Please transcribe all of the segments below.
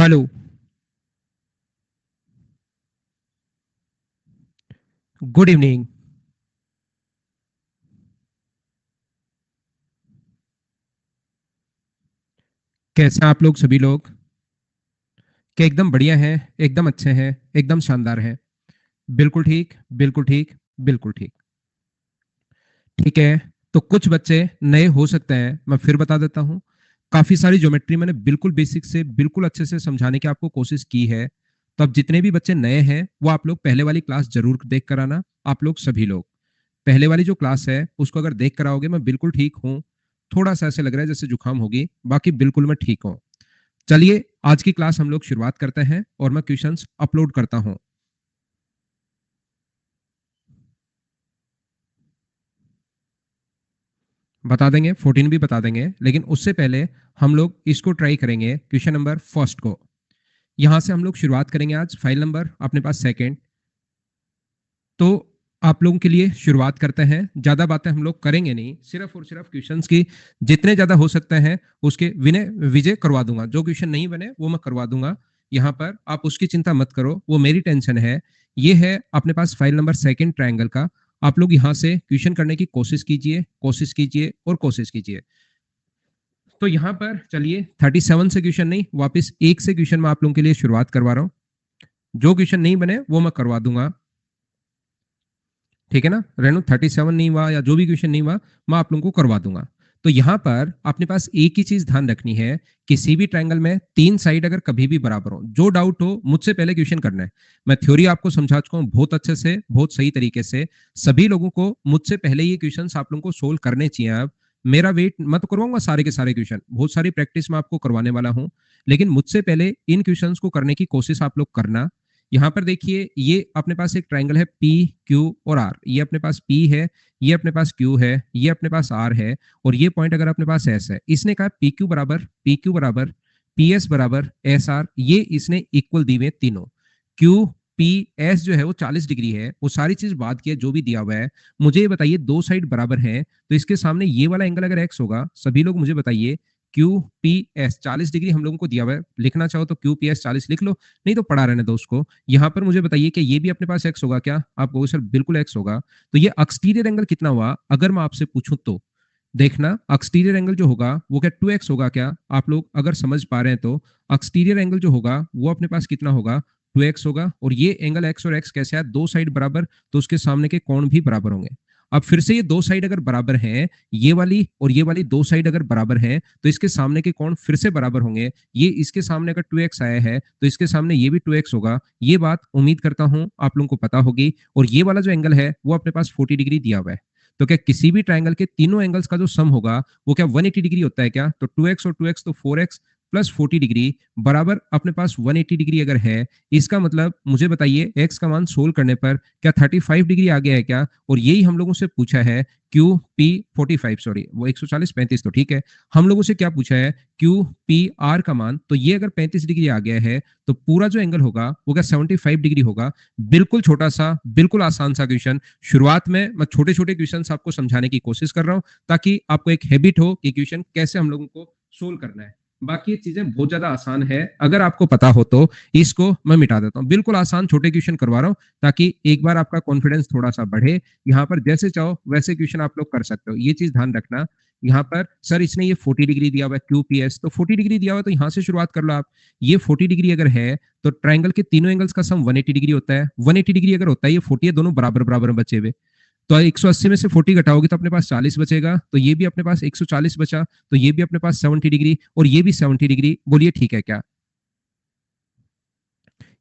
Hello. Good evening. कैसे हैं आप लोग सभी लोग? क्या एकदम बढ़िया हैं, एकदम अच्छे हैं, एकदम शानदार हैं? बिल्कुल ठीक, बिल्कुल ठीक, बिल्कुल ठीक। ठीक है। तो कुछ बच्चे नए हो सकते हैं, मैं फिर बता देता हूँ। काफी सारी ज्योमेट्री मैंने बिल्कुल बेसिक से बिल्कुल अच्छे से समझाने की आपको कोशिश की है। तो अब जितने भी बच्चे नए हैं वो आप लोग पहले वाली क्लास जरूर देख कर आना। आप लोग सभी लोग पहले वाली जो क्लास है उसको अगर देख कर आओगे, मैं बिल्कुल ठीक हूँ। थोड़ा सा ऐसे लग रहा है जैसे जुकाम होगी, बाकी बिल्कुल मैं ठीक हूँ। चलिए आज की क्लास हम लोग शुरुआत करते हैं और मैं क्वेश्चंस अपलोड करता हूं। बता देंगे 14 भी बता देंगे, लेकिन उससे पहले हम लोग इसको ट्राई करेंगे क्वेश्चन नंबर फर्स्ट को। यहां से हम लोग शुरुआत करेंगे आज फाइल नंबर अपने पास सेकंड। तो आप लोगों के लिए शुरुआत करते हैं। ज्यादा बातें हम लोग करेंगे नहीं, सिर्फ और सिर्फ क्वेश्चंस की जितने ज्यादा हो सकते हैं उसके विनय विजय करवा दूंगा। जो क्वेश्चन नहीं बने वो मैं करवा दूंगा। यहाँ पर आप उसकी चिंता मत करो, वो मेरी टेंशन है। ये है अपने पास फाइल नंबर सेकंड ट्रायंगल का। आप लोग यहाँ से क्वेश्चन करने की कोशिश कीजिए, कोशिश कीजिए और कोशिश कीजिए। तो यहाँ पर चलिए 37 से क्वेश्चन नहीं, वापस एक से क्वेश्चन मैं आप लोगों के लिए शुरुआत करवा रहा हूँ। जो क्वेश्चन नहीं बने वो मैं करवा दूंगा। ठीक है ना रेनू? 37 नहीं हुआ या जो भी क्वेश्चन नहीं हुआ मैं आप लोगों को करवा दूंगा। तो यहाँ पर अपने पास एक ही चीज ध्यान रखनी है, किसी भी ट्रायंगल में तीन साइड अगर कभी भी बराबर हो, जो डाउट हो मुझसे पहले क्वेश्चन करना है। मैं थ्योरी आपको समझा चुका हूँ बहुत अच्छे से, बहुत सही तरीके से। सभी लोगों को मुझसे पहले ये क्वेश्चन आप लोगों को सोल्व करने चाहिए। अब मेरा वेट मैं तो करवाऊंगा सारे के सारे क्वेश्चन, बहुत सारी प्रैक्टिस मैं आपको करवाने वाला हूँ, लेकिन मुझसे पहले इन क्वेश्चंस को करने की कोशिश आप लोग करना। यहाँ पर देखिए ये अपने पास एक ट्रायंगल है पी क्यू और आर। ये अपने पास पी है, ये अपने पास क्यू है, ये अपने पास आर है, और ये पॉइंट अगर अपने पास एस है। इसने कहा पी क्यू बराबर पी एस बराबर एस आर। ये इसने इक्वल दी हुए तीनों। क्यू पी एस जो है वो 40 डिग्री है, वो सारी चीज बात की है जो भी दिया हुआ है। मुझे ये बताइए दो साइड बराबर है तो इसके सामने ये वाला एंगल अगर एक्स होगा, सभी लोग मुझे बताइए। क्यू पी एस 40 डिग्री हम लोगों को दिया हुआ है, लिखना चाहो तो क्यू पी एस 40 लिख लो, नहीं तो पढ़ा रहने दो उसको। यहाँ पर मुझे बताइए कि ये भी अपने पास एक्स होगा क्या? आप कहोगे सर बिल्कुल एक्स होगा। तो ये एक्सटीरियर एंगल कितना हुआ अगर मैं आपसे पूछूं तो? देखना एक्सटीरियर एंगल जो होगा वो क्या 2x होगा क्या? आप लोग अगर समझ पा रहे हैं तो एक्सटीरियर एंगल जो होगा वो अपने पास कितना होगा? 2x होगा। और ये एंगल x और x कैसे है? दो साइड बराबर, तो उसके सामने के कोण भी बराबर होंगे। अब फिर से ये दो साइड अगर बराबर हैं, ये वाली और ये वाली दो साइड अगर बराबर हैं, तो इसके सामने के कोण फिर से बराबर होंगे। ये इसके सामने अगर 2x आया है तो इसके सामने ये भी 2x होगा। ये बात उम्मीद करता हूं आप लोगों को पता होगी। और ये वाला जो एंगल है वो अपने पास 40 डिग्री दिया हुआ है। तो क्या किसी भी ट्रायंगल के तीनों एंगल्स का जो सम होगा वो क्या 180 डिग्री होता है क्या? तो 2x और 2x तो 4x प्लस 40 डिग्री बराबर अपने पास 180 डिग्री अगर है, इसका मतलब मुझे बताइए x का मान सोल्व करने पर क्या 35 डिग्री आ गया है क्या? और यही हम लोगों से पूछा है। क्यू पी 45, सॉरी वो 140 35 तो ठीक है। हम लोगों से क्या पूछा है? क्यू पी आर का मान। तो ये अगर 35 डिग्री आ गया है तो पूरा जो एंगल होगा वो क्या 75 डिग्री होगा। बिल्कुल छोटा सा, बिल्कुल आसान सा क्वेश्चन। शुरुआत में मैं छोटे छोटे क्वेश्चन आपको समझाने की कोशिश कर रहा हूं ताकि आपको एक हैबिट हो कि क्वेश्चन कैसे हम लोगों को सोल्व करना है। बाकी ये चीजें बहुत ज्यादा आसान है, अगर आपको पता हो तो इसको मैं मिटा देता हूँ। बिल्कुल आसान छोटे क्वेश्चन करवा रहा हूँ ताकि एक बार आपका कॉन्फिडेंस थोड़ा सा बढ़े। यहाँ पर जैसे चाहो वैसे क्वेश्चन आप लोग कर सकते हो, ये चीज ध्यान रखना। यहाँ पर सर इसने ये 40 डिग्री दिया हुआ है क्यूपीएस, तो 40 डिग्री दिया हुआ है तो यहाँ से शुरुआत कर लो आप। ये 40 डिग्री अगर है तो ट्रायंगल के तीनों एंगल्स का सम 180 डिग्री होता है। 180 डिग्री अगर होता है, ये 40 है, दोनों बराबर बराबर बचे हुए। तो 180 में से 40 घटाओगे तो अपने पास 40 बचेगा। तो ये भी अपने पास 140 बचा, तो ये भी अपने पास 70 डिग्री और ये भी 70 डिग्री। बोलिए ठीक है क्या?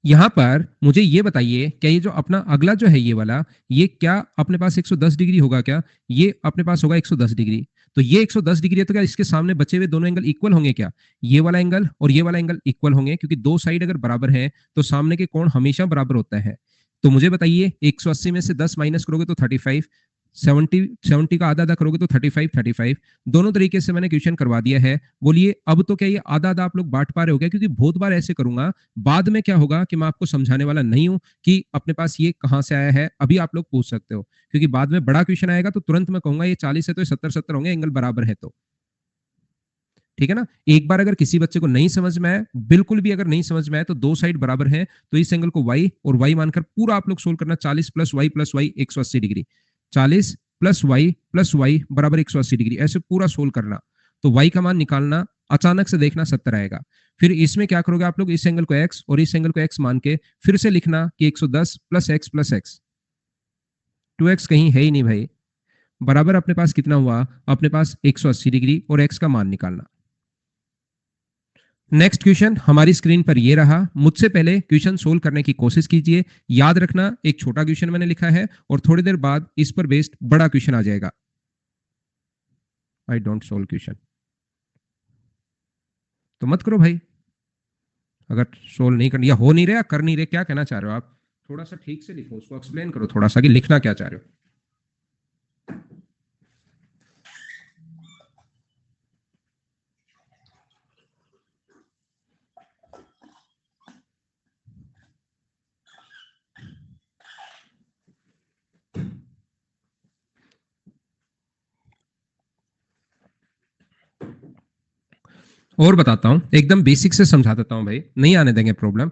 यहाँ पर मुझे ये बताइए क्या ये जो अपना अगला जो है ये वाला, ये क्या अपने पास 110 डिग्री होगा क्या? ये अपने पास होगा 110 डिग्री। तो ये 110 डिग्री है तो क्या इसके सामने बचे हुए दोनों एंगल इक्वल होंगे क्या? ये वाला एंगल और ये वाला एंगल इक्वल होंगे, क्योंकि दो साइड अगर बराबर है तो सामने के कोण हमेशा बराबर होता है। तो मुझे बताइए 180 में से 10 माइनस करोगे तो 35, 70 70 का आधा आधा करोगे तो 35 35। दोनों तरीके से मैंने क्वेश्चन करवा दिया है। बोलिए अब तो क्या ये आधा आधा आप लोग बांट पा रहे हो क्या? क्योंकि बहुत बार ऐसे करूंगा, बाद में क्या होगा कि मैं आपको समझाने वाला नहीं हूं कि अपने पास ये कहां से आया है। अभी आप लोग पूछ सकते हो, क्योंकि बाद में बड़ा क्वेश्चन आएगा तो तुरंत मैं कहूंगा ये 40 है तो 70 70 होंगे, एंगल बराबर है तो। ठीक है ना। एक बार अगर किसी बच्चे को नहीं समझ में आए, बिल्कुल भी अगर नहीं समझ में आए, तो दो साइड बराबर है तो इस एंगल को y और y मानकर पूरा आप लोग सोल्व करना। 40 plus y 180 degree, 40 plus y बराबर 180 डिग्री, ऐसे पूरा सोल्व करना। तो y का मान निकालना, अचानक से देखना 70 आएगा। फिर इसमें क्या करोगे आप लोग, इस एंगल को x और इस एंगल को x मान के फिर से लिखना कि 110 प्लस x 2x कहीं है ही नहीं भाई, बराबर अपने पास कितना हुआ, अपने पास 180 डिग्री और x का मान निकालना। नेक्स्ट क्वेश्चन हमारी स्क्रीन पर ये रहा। मुझसे पहले क्वेश्चन सोल्व करने की कोशिश कीजिए। याद रखना एक छोटा क्वेश्चन मैंने लिखा है और थोड़ी देर बाद इस पर बेस्ड बड़ा क्वेश्चन आ जाएगा। आई डोंट सोल्व क्वेश्चन तो मत करो भाई, अगर सोल्व नहीं कर या हो नहीं रहा, कर नहीं रहे, क्या कहना चाह रहे हो आप, थोड़ा सा ठीक से लिखो, उसको एक्सप्लेन करो थोड़ा सा कि लिखना क्या चाह रहे हो। और बताता हूं, एकदम बेसिक से समझा देता हूं भाई, नहीं आने देंगे प्रॉब्लम।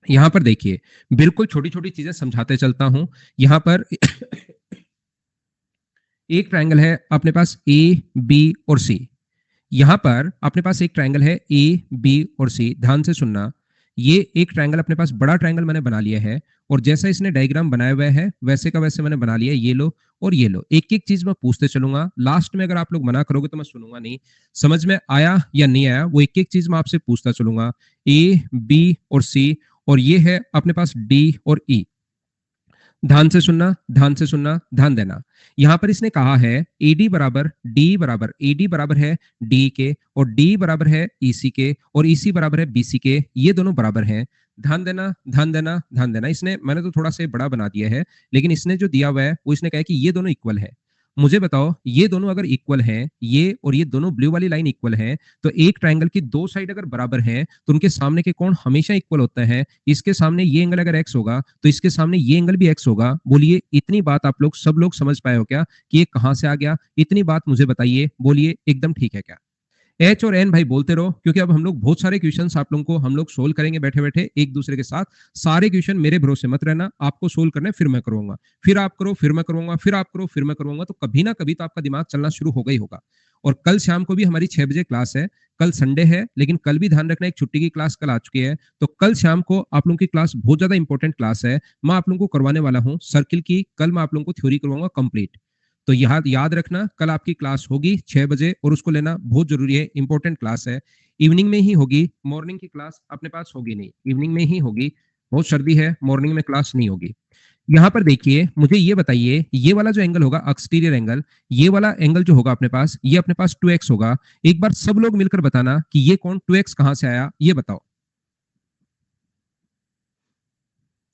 यहां पर देखिए, बिल्कुल छोटी छोटी चीजें समझाते चलता हूं। यहां पर एक ट्रायंगल है अपने पास ए बी और सी। यहां पर अपने पास एक ट्रायंगल है ए बी और सी, ध्यान से सुनना। ये एक ट्रायंगल अपने पास बड़ा ट्रायंगल मैंने बना लिया है और जैसा इसने डायग्राम बनाया हुआ है वैसे का वैसे मैंने बना लिया। ये लो और ये लो, एक एक चीज मैं पूछते चलूंगा। लास्ट में अगर आप लोग मना करोगे तो मैं सुनूंगा नहीं। समझ में आया या नहीं आया वो एक एक चीज मैं आपसे पूछता चलूंगा। ए बी और सी, और ये है अपने पास डी और ई। ध्यान से सुनना, ध्यान से सुनना, ध्यान देना। यहां पर इसने कहा है एडी बराबर डी बराबर, एडी बराबर है डी के और डी बराबर है ईसी के और ईसी बराबर है बीसी के, ये दोनों बराबर हैं। ध्यान देना, ध्यान देना, ध्यान देना। इसने, मैंने तो थोड़ा सा बड़ा बना दिया है, लेकिन इसने जो दिया हुआ है वो इसने कहा है कि ये दोनों इक्वल है। मुझे बताओ, ये दोनों अगर इक्वल हैं, ये और ये दोनों ब्लू वाली लाइन इक्वल है, तो एक ट्रायंगल की दो साइड अगर बराबर हैं तो उनके सामने के कोण हमेशा इक्वल होता है। इसके सामने ये एंगल अगर एक्स होगा तो इसके सामने ये एंगल भी एक्स होगा। बोलिए इतनी बात आप लोग सब लोग समझ पाए हो क्या कि ये कहां से आ गया, इतनी बात मुझे बताइए, बोलिए एकदम ठीक है क्या। एच और एन भाई बोलते रहो, क्योंकि अब हम लोग बहुत सारे क्वेश्चंस आप लोगों को हम लोग सोल्व करेंगे बैठे बैठे एक दूसरे के साथ। सारे क्वेश्चन मेरे भरोसे मत रहना, आपको सोल्व करने फिर मैं करूंगा, फिर आप करो, फिर मैं करूंगा, फिर आप करो, फिर मैं करूंगा, तो कभी ना कभी तो आपका दिमाग चलना शुरू हो गई होगा। और कल शाम को भी हमारी 6 बजे क्लास है। कल संडे है, लेकिन कल भी ध्यान रखना एक छुट्टी की क्लास कल आ चुकी है, तो कल शाम को आप लोगों की क्लास बहुत ज्यादा इंपॉर्टेंट क्लास है। मैं आप लोगों को करवाने वाला हूँ सर्किल की, कल मैं आप लोगों को थ्योरी करवाऊंगा कंप्लीट। तो यहाँ याद रखना कल आपकी क्लास होगी 6 बजे और उसको लेना बहुत जरूरी है, इंपॉर्टेंट क्लास है। इवनिंग में ही होगी, मॉर्निंग की क्लास अपने पास होगी नहीं, इवनिंग में ही होगी। बहुत सर्दी है, मॉर्निंग में क्लास नहीं होगी। यहाँ पर देखिए, मुझे ये बताइए, ये वाला जो एंगल होगा एक्सटीरियर एंगल, ये वाला एंगल जो होगा अपने पास, ये अपने पास 2x होगा। एक बार सब लोग मिलकर बताना कि ये कौन 2x कहां से आया, ये बताओ।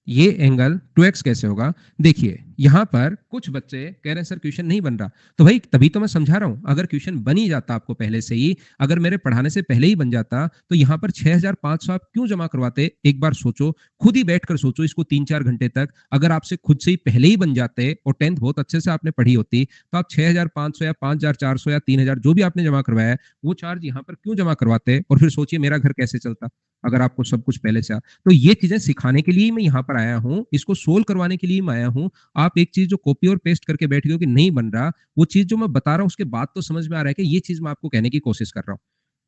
ये एंगल 2x कैसे होगा। देखिए यहां पर कुछ बच्चे कह रहे हैं सर क्वेश्चन नहीं बन रहा, तो भाई तभी तो मैं समझा रहा हूं। अगर क्वेश्चन बन ही जाता आपको पहले से ही, अगर मेरे पढ़ाने से पहले ही बन जाता, तो यहां पर 6500 आप क्यों जमा करवाते। एक बार सोचो, खुद ही बैठकर सोचो इसको 3-4 घंटे तक। अगर आपसे खुद से ही पहले ही बन जाते और 10th बहुत अच्छे से आपने पढ़ी होती, तो आप 6500 या 5400 या 3000 जो भी आपने जमा करवाया है वो चार्ज यहाँ पर क्यों जमा करवाते। और फिर सोचिए मेरा घर कैसे चलता अगर आपको सब कुछ पहले से। तो ये चीजें सिखाने के लिए मैं यहाँ पर आया हूँ, इसको सोल्व करवाने के लिए मैं आया हूँ। आप एक चीज जो कॉपी और पेस्ट करके बैठ गए हो कि नहीं बन रहा, वो चीज जो मैं बता रहा हूँ उसके बाद तो समझ में आ रहा है कि ये चीज मैं आपको कहने की कोशिश कर रहा हूँ।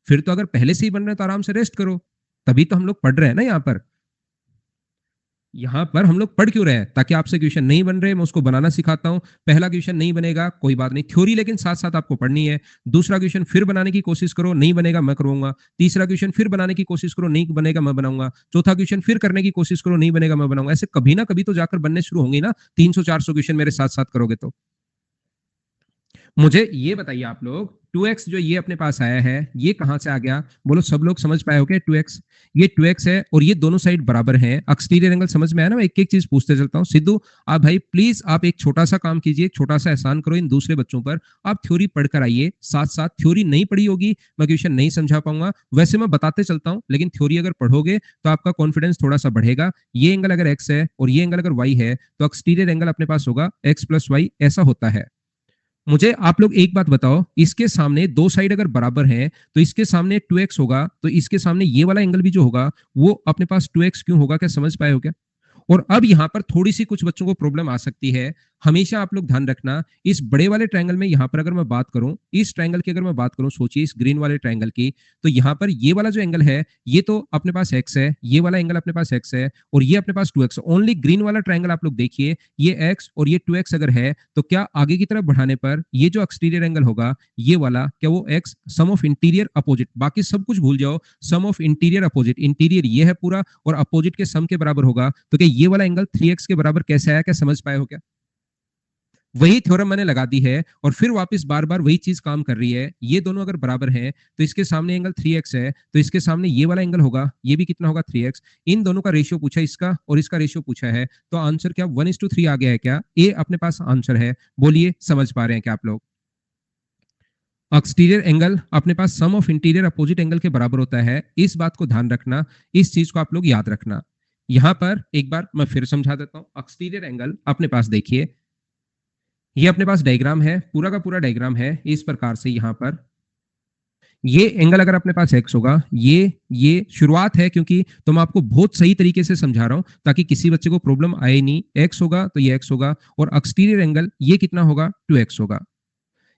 फिर तो अगर पहले से ही बन रहा है तो आराम से रेस्ट करो, तभी तो हम लोग पढ़ रहे हैं ना यहाँ पर। यहाँ पर हम लोग पढ़ क्यों रहे हैं, ताकि आपसे क्वेश्चन नहीं बन रहे मैं उसको बनाना सिखाता हूँ। पहला क्वेश्चन नहीं बनेगा कोई बात नहीं, थ्योरी लेकिन साथ साथ आपको पढ़नी है। दूसरा क्वेश्चन फिर बनाने की कोशिश करो, नहीं बनेगा मैं करूंगा। तीसरा क्वेश्चन फिर बनाने की कोशिश करो, नहीं बनेगा मैं बनाऊंगा। चौथा क्वेश्चन फिर करने की कोशिश करो, नहीं बनेगा मैं बनाऊंगा। ऐसे कभी ना कभी तो जाकर बनने शुरू होंगे ना, 300-400 क्वेश्चन मेरे साथ साथ करोगे तो। मुझे ये बताइए आप लोग, 2x जो ये अपने पास आया है ये कहां से आ गया, बोलो सब लोग समझ पाए हो क्या। 2x, ये 2x है और ये दोनों साइड बराबर हैं। एक्सटीरियर एंगल समझ में आया ना। मैं एक एक चीज पूछते चलता हूँ। सिद्धू आप भाई प्लीज आप एक छोटा सा काम कीजिए, छोटा सा एहसान करो इन दूसरे बच्चों पर। आप थ्योरी पढ़कर आइए, साथ साथ थ्योरी नहीं पढ़ी होगी मैं क्वेश्चन नहीं समझा पाऊंगा। वैसे मैं बताते चलता हूँ, लेकिन थ्योरी अगर पढ़ोगे तो आपका कॉन्फिडेंस थोड़ा सा बढ़ेगा। ये एंगल अगर x है और ये एंगल अगर y है, तो एक्सटीरियर एंगल अपने पास होगा x प्लस वाई, ऐसा होता है। मुझे आप लोग एक बात बताओ, इसके सामने दो साइड अगर बराबर हैं तो इसके सामने 2x होगा, तो इसके सामने ये वाला एंगल भी जो होगा वो अपने पास 2x क्यों होगा? क्या समझ पाए हो क्या? और अब यहाँ पर थोड़ी-सी कुछ बच्चों को प्रॉब्लम आ सकती है। हमेशा आप लोग ध्यान रखना, इस बड़े वाले ट्रायंगल में यहाँ पर अगर मैं बात करूँ, इस ट्रायंगल की अगर मैं बात करूँ, सोचिए इस ग्रीन वाले ट्रायंगल की, तो यहाँ पर ये वाला जो एंगल है, ये तो अपने पास x है, ये वाला एंगल अपने पास x है और ये अपने पास 2x है। ओनली ग्रीन वाला ट्रायंगल आप लोग देखिए, ये x और ये 2x अगर है, तो क्या आगे की तरफ बढ़ाने पर ये जो एक्सटीरियर एंगल होगा, ये वाला, क्या वो x sum of interior opposite, बाकी सब कुछ भूल जाओ, sum of interior opposite, interior ये है पूरा और अपोजिट के सम के बराबर होगा, तो क्या ये वाला एंगल 3x के बराबर कैसे आया? क्या समझ पाए हो क्या? वही थ्योरम मैंने लगा दी है और फिर वापस बार-बार वही चीज काम कर रही है। ये दोनों अगर बराबर हैं, तो इसके सामने एंगल 3x है, तो इसके सामने ये वाला एंगल होगा, ये भी कितना होगा? 3x। इन दोनों का रेशियो पूछा है, इसका और इसका रेशियो पूछा है, तो आंसर क्या 1:3 आ गया है क्या? ए अपने पास आंसर है। बोलिए, समझ पा रहे हैं क्या आप लोग? एक्सटीरियर एंगल अपने पास सम ऑफ इंटीरियर अपोजिट एंगल के बराबर होता है। इस बात को ध्यान रखना, इस चीज को आप लोग याद रखना। यहां पर एक बार मैं फिर समझा देता हूं। एक्सटीरियर एंगल अपने पास देखिए, ये अपने पास डायग्राम है, पूरा का पूरा डायग्राम है इस प्रकार से। यहाँ पर ये एंगल अगर अपने पास x होगा, ये शुरुआत है, क्योंकि तो मैं आपको बहुत सही तरीके से समझा रहा हूं ताकि किसी बच्चे को प्रॉब्लम आए नहीं। x होगा तो ये x होगा और एक्सटीरियर एंगल ये कितना होगा? 2x होगा।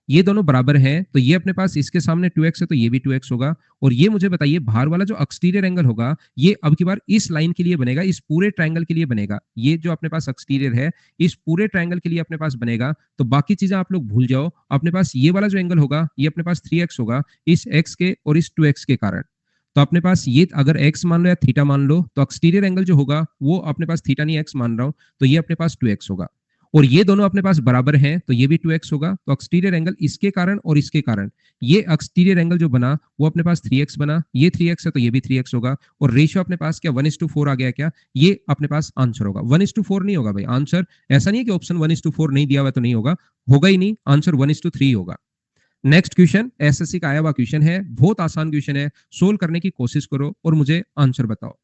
ये दोनों बराबर हैं, तो ये अपने पास इसके सामने 2x है, तो ये भी 2x होगा। और ये मुझे बताइए, बाहर वाला जो एक्सटीरियर एंगल होगा, ये अब की बार इस लाइन के लिए बनेगा, इस पूरे ट्रायंगल के लिए बनेगा। ये जो अपने पास एक्सटीरियर है, इस पूरे ट्रायंगल के लिए अपने पास बनेगा। तो बाकी चीजें आप लोग भूल जाओ। अपने पास ये वाला जो एंगल होगा, ये अपने पास 3x होगा, इस x के और इस 2x के कारण। तो अपने पास ये अगर x मान लो या थीटा मान लो, तो एक्सटीरियर एंगल जो होगा वो अपने पास थीटा नहीं x मान रहा हूं, तो ये अपने पास 2x होगा। और ये दोनों अपने पास बराबर हैं, तो ये भी 2x होगा। तो एक्सटीरियर एंगल इसके कारण और इसके कारण, ये एक्सटीरियर एंगल जो बना वो अपने पास 3x बना, ये 3x है तो ये भी 3x होगा। और रेशियो अपने पास क्या 1:4 आ गया क्या? ये अपने पास आंसर होगा। 1:4 नहीं होगा भाई आंसर, ऐसा नहीं है कि ऑप्शन 1:4 नहीं दिया हुआ तो नहीं होगा, होगा ही नहीं, आंसर 1:3 होगा। नेक्स्ट क्वेश्चन एसएससी का आया हुआ क्वेश्चन है, बहुत आसान क्वेश्चन है, सोल्व करने की कोशिश करो और मुझे आंसर बताओ।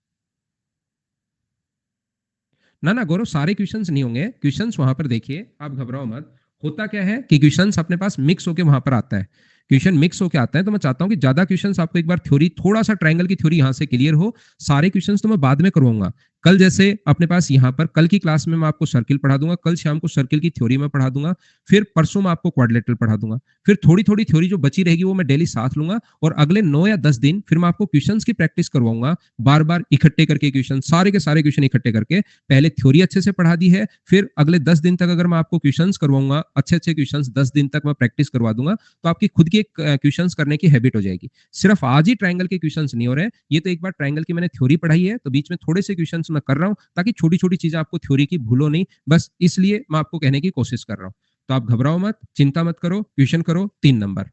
ना ना गौरव, सारे क्वेश्चंस नहीं होंगे, क्वेश्चंस वहां पर देखिए, आप घबराओ मत। होता क्या है कि क्वेश्चंस अपने पास मिक्स होके वहां पर आता है, क्वेश्चन मिक्स होके आता है, तो मैं चाहता हूं कि ज्यादा क्वेश्चंस आपको एक बार थ्योरी, थोड़ा सा ट्रायंगल की थ्योरी यहां से क्लियर हो। सारे क्वेश्चंस तो मैं बाद में करवाऊंगा। कल जैसे अपने पास यहाँ पर कल की क्लास में मैं आपको सर्किल पढ़ा दूंगा, कल शाम को सर्किल की थ्योरी में पढ़ा दूंगा, फिर परसों मैं आपको क्वाड्रिलेटरल पढ़ा दूंगा, फिर थोड़ी थोड़ी थ्योरी जो बची रहेगी वो मैं डेली साथ लूंगा, और अगले 9 या 10 दिन फिर मैं आपको क्वेश्चंस की प्रैक्टिस करवाऊंगा, बार बार इकट्ठे करके क्वेश्चन, सारे के सारे क्वेश्चन इकट्ठे करके। पहले थ्योरी अच्छे से पढ़ा दी है, फिर अगले 10 दिन तक अगर मैं आपको क्वेश्चंस करवाऊंगा, अच्छे अच्छे क्वेश्चंस 10 दिन तक मैं प्रैक्टिस करवा दूंगा, तो आपकी खुद की क्वेश्चंस करने की हैबिट हो जाएगी। सिर्फ आज ही ट्रायंगल के क्वेश्चंस नहीं हो रहे, ये तो एक बार ट्रायंगल की मैंने थ्योरी पढ़ाई है, तो बीच में थोड़े से क्वेश्चंस मैं कर रहा हूं ताकि छोटी छोटी चीजें आपको थ्योरी की भूलो नहीं, बस इसलिए मैं आपको कहने की कोशिश कर रहा हूं। तो आप घबराओ मत, चिंता मत करो, क्वेश्चन करो 3 नंबर।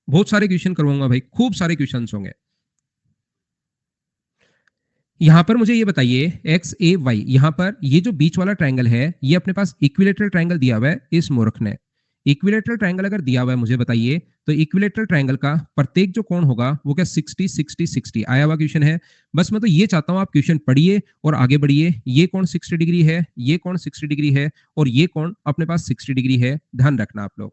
बहुत सारे क्वेश्चन करवाऊंगा भाई, खूब सारे क्वेश्चन होंगे। यहां पर मुझे ये बताइए, एक्स ए वाई, यहां पर ये जो बीच वाला ट्रायंगल है, ये अपने पास इक्विलेटरल ट्रायंगल दिया हुआ है इस मूर्ख ने। इक्विलेटरल ट्रायंगल अगर दिया हुआ है मुझे बताइए, तो इक्विलेटरल ट्रायंगल का प्रत्येक जो कोण होगा वो क्या 60 60 60 आया हुआ क्वेश्चन है। बस मैं तो ये चाहता हूं आप क्वेश्चन पढ़िए और आगे बढ़िए। ये कोण 60 डिग्री है, ये कोण 60 डिग्री है और ये कोण अपने पास 60 डिग्री है, ध्यान रखना आप लोग।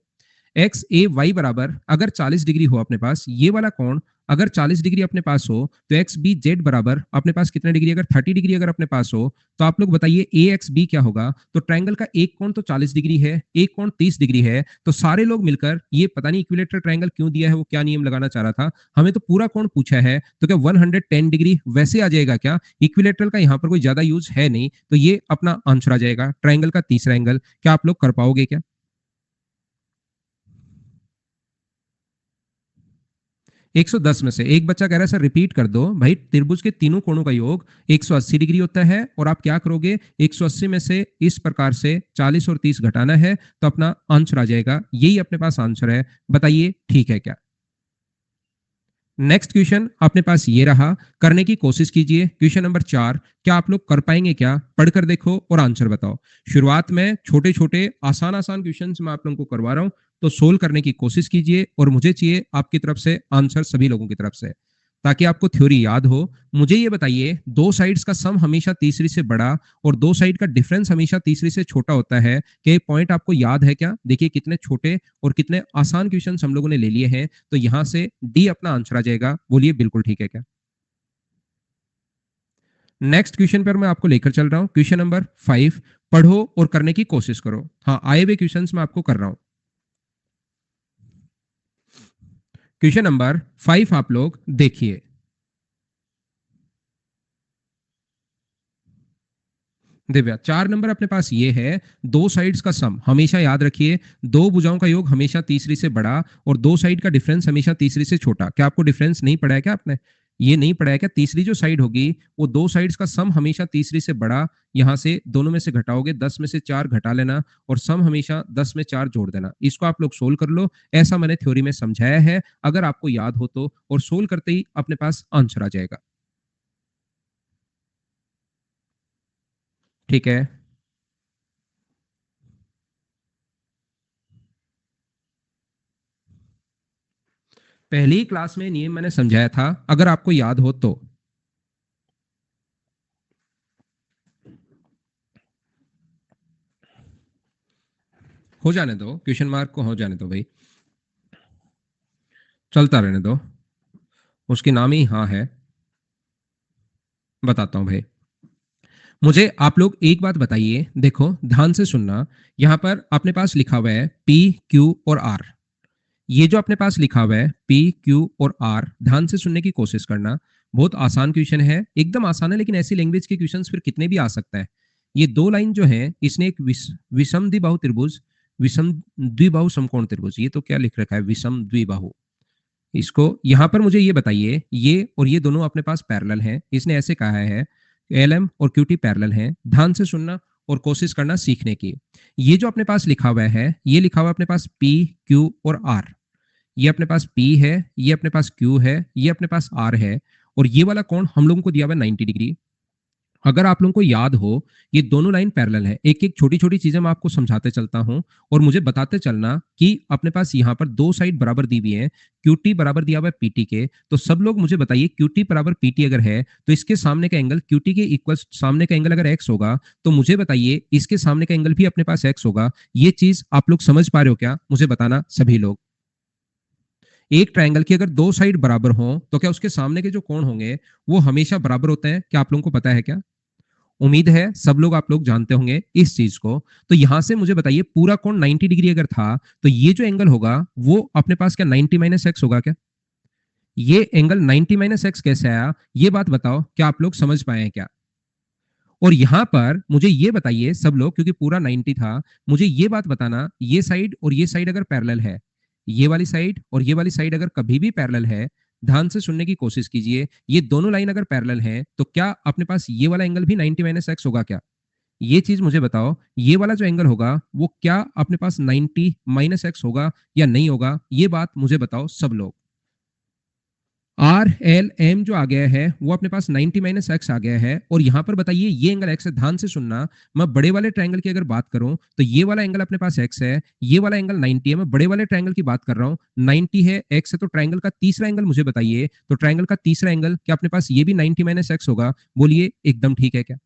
एक्स ए वाई बराबर अगर 40 डिग्री हो अपने पास, ये वाला कोण अगर 40 डिग्री अपने पास हो, तो एक्स बी जेड बराबर अपने पास कितना डिग्री? अगर 30 डिग्री अगर अपने पास हो, तो आप लोग बताइए ए एक्स बी क्या होगा? तो ट्रायंगल का एक कोण तो 40 डिग्री है, एक कोण 30 डिग्री है, तो सारे लोग मिलकर, ये पता नहीं इक्विलेटरल ट्रायंगल क्यों दिया है, वो क्या नियम लगाना चाह रहा था, हमें तो पूरा कोण पूछा है, तो क्या 110 डिग्री वैसे आ जाएगा क्या? इक्विलेटरल का यहाँ पर कोई ज्यादा यूज है नहीं, तो ये अपना आंसर आ जाएगा ट्रायंगल का तीसरा एंगल। क्या आप लोग कर पाओगे क्या? 110 में से एक बच्चा कह रहा है सर रिपीट कर दो। भाई त्रिभुज के तीनों कोणों का योग 180 डिग्री होता है, और आप क्या करोगे, 180 में से इस प्रकार से 40 और 30 घटाना है, तो अपना आंसर आ जाएगा। यही अपने पास आंसर है, बताइए ठीक है क्या? नेक्स्ट क्वेश्चन अपने पास ये रहा, करने की कोशिश कीजिए। क्वेश्चन नंबर 4, क्या आप लोग कर पाएंगे क्या? पढ़कर देखो और आंसर बताओ। शुरुआत में छोटे छोटे आसान आसान क्वेश्चन मैं आप लोगों को करवा रहा हूं, तो सोल्व करने की कोशिश कीजिए और मुझे चाहिए आपकी तरफ से आंसर, सभी लोगों की तरफ से। ताकि आपको थ्योरी याद हो। मुझे ये बताइए, दो साइड्स का सम हमेशा तीसरी से बड़ा और दो साइड का डिफरेंस हमेशा तीसरी से छोटा होता है। क्या ये पॉइंट आपको याद है क्या? देखिए कितने छोटे और कितने आसान क्वेश्चंस हम लोगों ने ले लिए हैं। तो यहाँ से डी अपना आंसर आ जाएगा। बोलिए बिल्कुल ठीक है क्या? नेक्स्ट क्वेश्चन पर मैं आपको लेकर चल रहा हूं। क्वेश्चन नंबर 5, पढ़ो और करने की कोशिश करो। हाँ, आए हुए क्वेश्चंस मैं आपको कर रहा हूं। क्वेश्चन नंबर 5 आप लोग देखिए। दिव्या, 4 नंबर अपने पास ये है, दो साइड्स का सम हमेशा याद रखिए, दो भुजाओं का योग हमेशा तीसरी से बड़ा और दो साइड का डिफरेंस हमेशा तीसरी से छोटा। क्या आपको डिफरेंस नहीं पड़ा है क्या आपने? ये नहीं पड़ा है क्या? तीसरी जो साइड होगी वो दो साइड्स का सम हमेशा तीसरी से बड़ा। यहां से दोनों में से घटाओगे, 10 में से 4 घटा लेना और सम हमेशा 10 में 4 जोड़ देना। इसको आप लोग सोल्व कर लो। ऐसा मैंने थ्योरी में समझाया है, अगर आपको याद हो तो, और सोल्व करते ही अपने पास आंसर आ जाएगा। ठीक है। पहली क्लास में नियम मैंने समझाया था, अगर आपको याद हो तो। हो जाने दो, क्वेश्चन मार्क को हो जाने दो भाई, चलता रहने दो। उसकी नाम ही हाँ है। बताता हूं भाई। मुझे आप लोग एक बात बताइए, देखो ध्यान से सुनना। यहां पर अपने पास लिखा हुआ है पी, क्यू और आर। ये जो अपने पास लिखा हुआ है पी, क्यू और आर, ध्यान से सुनने की कोशिश करना। बहुत आसान क्वेश्चन है, एकदम आसान है, लेकिन ऐसी लैंग्वेज के क्वेश्चंस फिर कितने भी आ सकता है। ये दो लाइन जो है, इसने एक विषम द्विबाहु त्रिभुज, विषम द्विबाहु समकोण त्रिभुज, ये तो क्या लिख रखा है, विषम द्विबाहु। इसको यहां पर मुझे ये बताइए, ये और ये दोनों अपने पास पैरेलल हैं। इसने ऐसे कहा है एल एम और क्यू टी पैरेलल हैं। ध्यान से सुनना और कोशिश करना सीखने की। ये जो अपने पास लिखा हुआ है, ये लिखा हुआ है अपने पास पी, क्यू और आर। ये अपने पास P है, ये अपने पास Q है, ये अपने पास R है, और ये वाला कोण हम लोगों को दिया हुआ है 90 डिग्री। अगर आप लोगों को याद हो, ये दोनों लाइन पैरेलल है। एक एक छोटी छोटी चीजें मैं आपको समझाते चलता हूं और मुझे बताते चलना कि अपने पास यहाँ पर दो साइड बराबर दी हुई है। QT बराबर दिया हुआ है PT के, तो सब लोग मुझे बताइए QT बराबर PT अगर है तो इसके सामने का एंगल QT के इक्वल सामने का एंगल अगर X होगा, तो मुझे बताइए इसके सामने का एंगल भी अपने पास X होगा। ये चीज आप लोग समझ पा रहे हो क्या? मुझे बताना सभी लोग। एक ट्रायंगल की अगर दो साइड बराबर हो तो क्या उसके सामने के जो कोण होंगे वो हमेशा बराबर होते हैं? क्या आप लोगों को पता है क्या? उम्मीद है सब लोग आप लोग जानते होंगे इस चीज को। तो यहां से मुझे बताइए, पूरा कोण 90 डिग्री अगर था तो ये जो एंगल होगा वो अपने पास क्या 90 माइनस एक्स होगा क्या? ये एंगल 90 माइनस एक्स कैसे आया, ये बात बताओ, क्या आप लोग समझ पाए हैं क्या? और यहां पर मुझे ये बताइए सब लोग, क्योंकि पूरा 90 था, मुझे ये बात बताना, ये साइड और ये साइड अगर पैरेलल है, ये वाली साइड और ये वाली साइड अगर कभी भी पैरेलल है, ध्यान से सुनने की कोशिश कीजिए, ये दोनों लाइन अगर पैरेलल है तो क्या अपने पास ये वाला एंगल भी 90 माइनस एक्स होगा क्या? ये चीज मुझे बताओ, ये वाला जो एंगल होगा वो क्या अपने पास 90 माइनस एक्स होगा या नहीं होगा? ये बात मुझे बताओ सब लोग। आर एल एम जो आ गया है वो अपने पास 90 माइनस एक्स आ गया है, और यहां पर बताइए ये एंगल एक्स है। ध्यान से सुनना, मैं बड़े वाले ट्रायंगल की अगर बात करूं तो ये वाला एंगल अपने पास एक्स है, ये वाला एंगल 90 है। मैं बड़े वाले ट्रायंगल की बात कर रहा हूं, 90 है, एक्स है, तो ट्रायंगल का तीसरा एंगल मुझे बताइए। तो ट्रायंगल का तीसरा एंगल क्या अपने पास ये भी 90 माइनस एक्स होगा? बोलिए एकदम ठीक है क्या?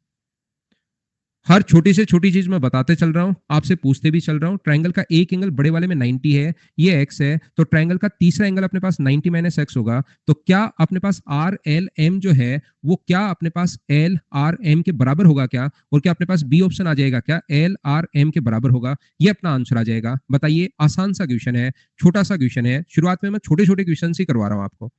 हर छोटी से छोटी चीज मैं बताते चल रहा हूं, आपसे पूछते भी चल रहा हूं। ट्रायंगल का एक एंगल बड़े वाले में 90 है, ये एक्स है, तो ट्रायंगल का तीसरा एंगल अपने पास 90 माइनस एक्स होगा। तो क्या अपने पास आर एल एम जो है वो क्या अपने पास एल आर एम के बराबर होगा क्या? और क्या अपने पास बी ऑप्शन आ जाएगा क्या, एल आर एम के बराबर होगा? ये अपना आंसर आ जाएगा। बताइए, आसान सा क्वेश्चन है, छोटा सा क्वेश्चन है। शुरुआत में मैं छोटे छोटे क्वेश्चन ही करवा रहा हूं आपको।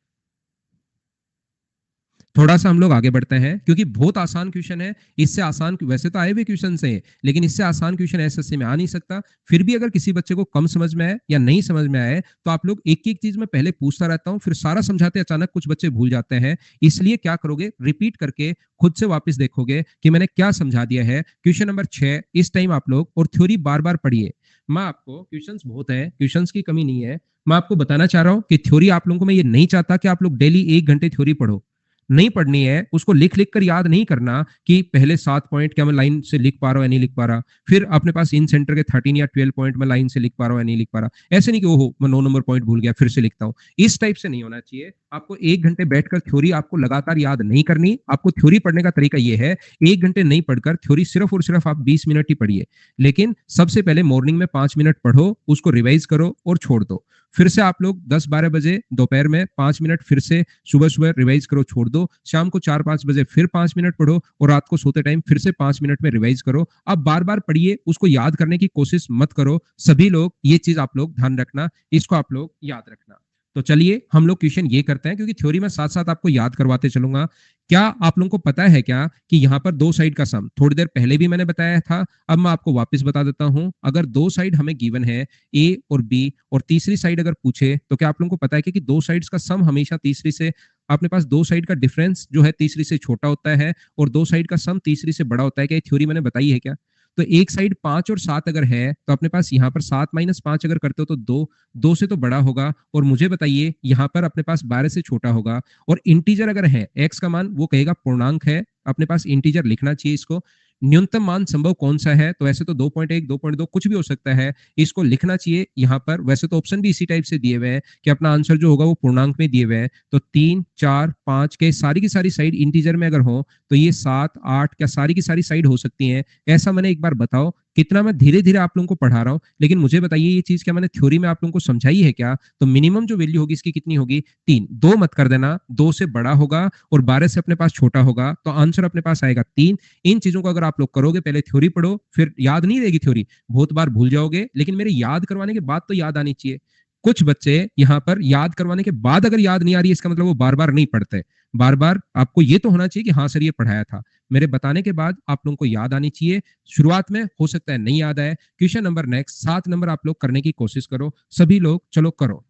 थोड़ा सा हम लोग आगे बढ़ते हैं, क्योंकि बहुत आसान क्वेश्चन है। इससे आसान वैसे तो आए हुए क्वेश्चन से, लेकिन इससे आसान क्वेश्चन एसएससी में आ नहीं सकता। फिर भी अगर किसी बच्चे को कम समझ में आए या नहीं समझ में आए तो आप लोग एक एक चीज मैं पहले पूछता रहता हूं, फिर सारा समझाते अचानक कुछ बच्चे भूल जाते हैं। इसलिए क्या करोगे, रिपीट करके खुद से वापस देखोगे कि मैंने क्या समझा दिया है। क्वेश्चन नंबर 6 इस टाइम आप लोग, और थ्योरी बार बार पढ़िए। मैं आपको, क्वेश्चंस बहुत है, क्वेश्चंस की कमी नहीं है। मैं आपको बताना चाह रहा हूं कि थ्योरी आप लोगों को, मैं ये नहीं चाहता कि आप लोग डेली 1 घंटे थ्योरी पढ़ो। नहीं पढ़नी है, उसको लिख-लिख कर याद नहीं करना कि पहले 7 पॉइंट क्या मैं लाइन से लिख पा रहा हूँ या नहीं लिख पा रहा। फिर अपने पास इन सेंटर के 13 या 12 पॉइंट मैं लाइन से लिख पा रहा हूँ या नहीं लिख पा रहा। ऐसे नहीं कि ओहो! मैं 9 नंबर पॉइंट भूल गया, फिर से लिखता हूँ। इस टाइप से नहीं होना चाहिए। आपको 1 घंटे बैठकर थ्योरी आपको लगातार याद नहीं करनी। आपको थ्योरी पढ़ने का तरीका ये है, 1 घंटे नहीं पढ़कर थ्योरी सिर्फ़ और सिर्फ़ आप 20 मिनट ही पढ़िए। लेकिन सबसे पहले मॉर्निंग में 5 मिनट पढ़ो, उसको रिवाइज़ करो और छोड़ दो। फिर से आप लोग 10-12 बजे दोपहर में 5 मिनट फिर से सुबह-सुबह रिवाइज़ करो, छोड़ दो। शाम को 4-5 बजे फिर 5 मिनट पढ़ो और रात को सोते टाइम फिर से 5 मिनट में रिवाइज़ करो। आप बार-बार पढ़िए, उसको याद करने की कोशिश मत करो। सभी लोग ये चीज़ आप लोग ध्यान रखना, इसको आप लोग याद रखना। तो चलिए हम लोग क्वेश्चन ये करते हैं क्योंकि थ्योरी में साथ-साथ आपको याद करवाते चलूँगा। क्या आप लोगों को पता है क्या कि यहाँ पर 2 साइड का सम थोड़ी देर पहले भी मैंने बताया था, अब मैं आपको वापस बता देता हूँ। अगर 2 साइड हमें गिवन है ए और बी और तीसरी साइड अगर पूछे तो क्या आप लोगों को पता है कि 2 साइड्स का सम हमेशा तीसरी से अपने पास 2 साइड का डिफरेंस जो है तीसरी से छोटा होता है और 2 साइड का सम तीसरी से बड़ा होता है। क्या ये थ्योरी मैंने बताई है क्या? तो एक साइड 5 और 7 अगर है तो अपने पास यहाँ पर 7 माइनस 5 अगर करते हो तो 2 से तो बड़ा होगा और मुझे बताइए यहाँ पर अपने पास 12 से छोटा होगा और इंटीजर अगर है x का मान वो कहेगा पूर्णांक है, अपने पास इंटीजर लिखना चाहिए इसको। न्यूनतम मान संभव कौन सा है? तो वैसे तो 2.1, 2.2 कुछ भी हो सकता है, इसको लिखना चाहिए यहाँ पर। वैसे तो ऑप्शन भी इसी टाइप से दिए हुए हैं कि अपना आंसर जो होगा वो पूर्णांक में दिए हुए हैं। तो 3, 4, 5 के सारी की सारी साइड इंटीजर में अगर हो तो ये 7, 8 क्या सारी की सारी साइड हो सकती हैं। ऐसा मैंने एक बार बताओ कितना मैं धीरे-धीरे आप लोगों को पढ़ा रहा हूँ, लेकिन मुझे बताइए ये चीज़ क्या मैंने थ्योरी में आप लोगों को समझाई है क्या? तो मिनिमम जो वैल्यू होगी इसकी कितनी होगी? 3, 2 मत कर देना, 2 से बड़ा होगा और 12 से अपने पास छोटा होगा, तो आंसर अपने पास आएगा 3। इन चीज़ों को अगर आप लोग करोगे, पहले थ्योरी पढ़ो, फिर याद नहीं रहेगी थ्योरी, बहुत बार भूल जाओगे, लेकिन मेरे याद करवाने के बाद तो याद आनी चाहिए। कुछ बच्चे यहाँ पर याद करवाने के बाद अगर याद नहीं आ रही है, इसका मतलब वो बार-बार नहीं पढ़ते। बार-बार आपको ये तो होना चाहिए कि हाँ सर ये पढ़ाया था। मेरे बताने के बाद आप लोगों को याद आनी चाहिए। शुरुआत में हो सकता है नहीं याद आए। क्वेश्चन नंबर नेक्स्ट 7 नंबर आप लोग करने की कोशिश करो। सभी लोग चलो करो।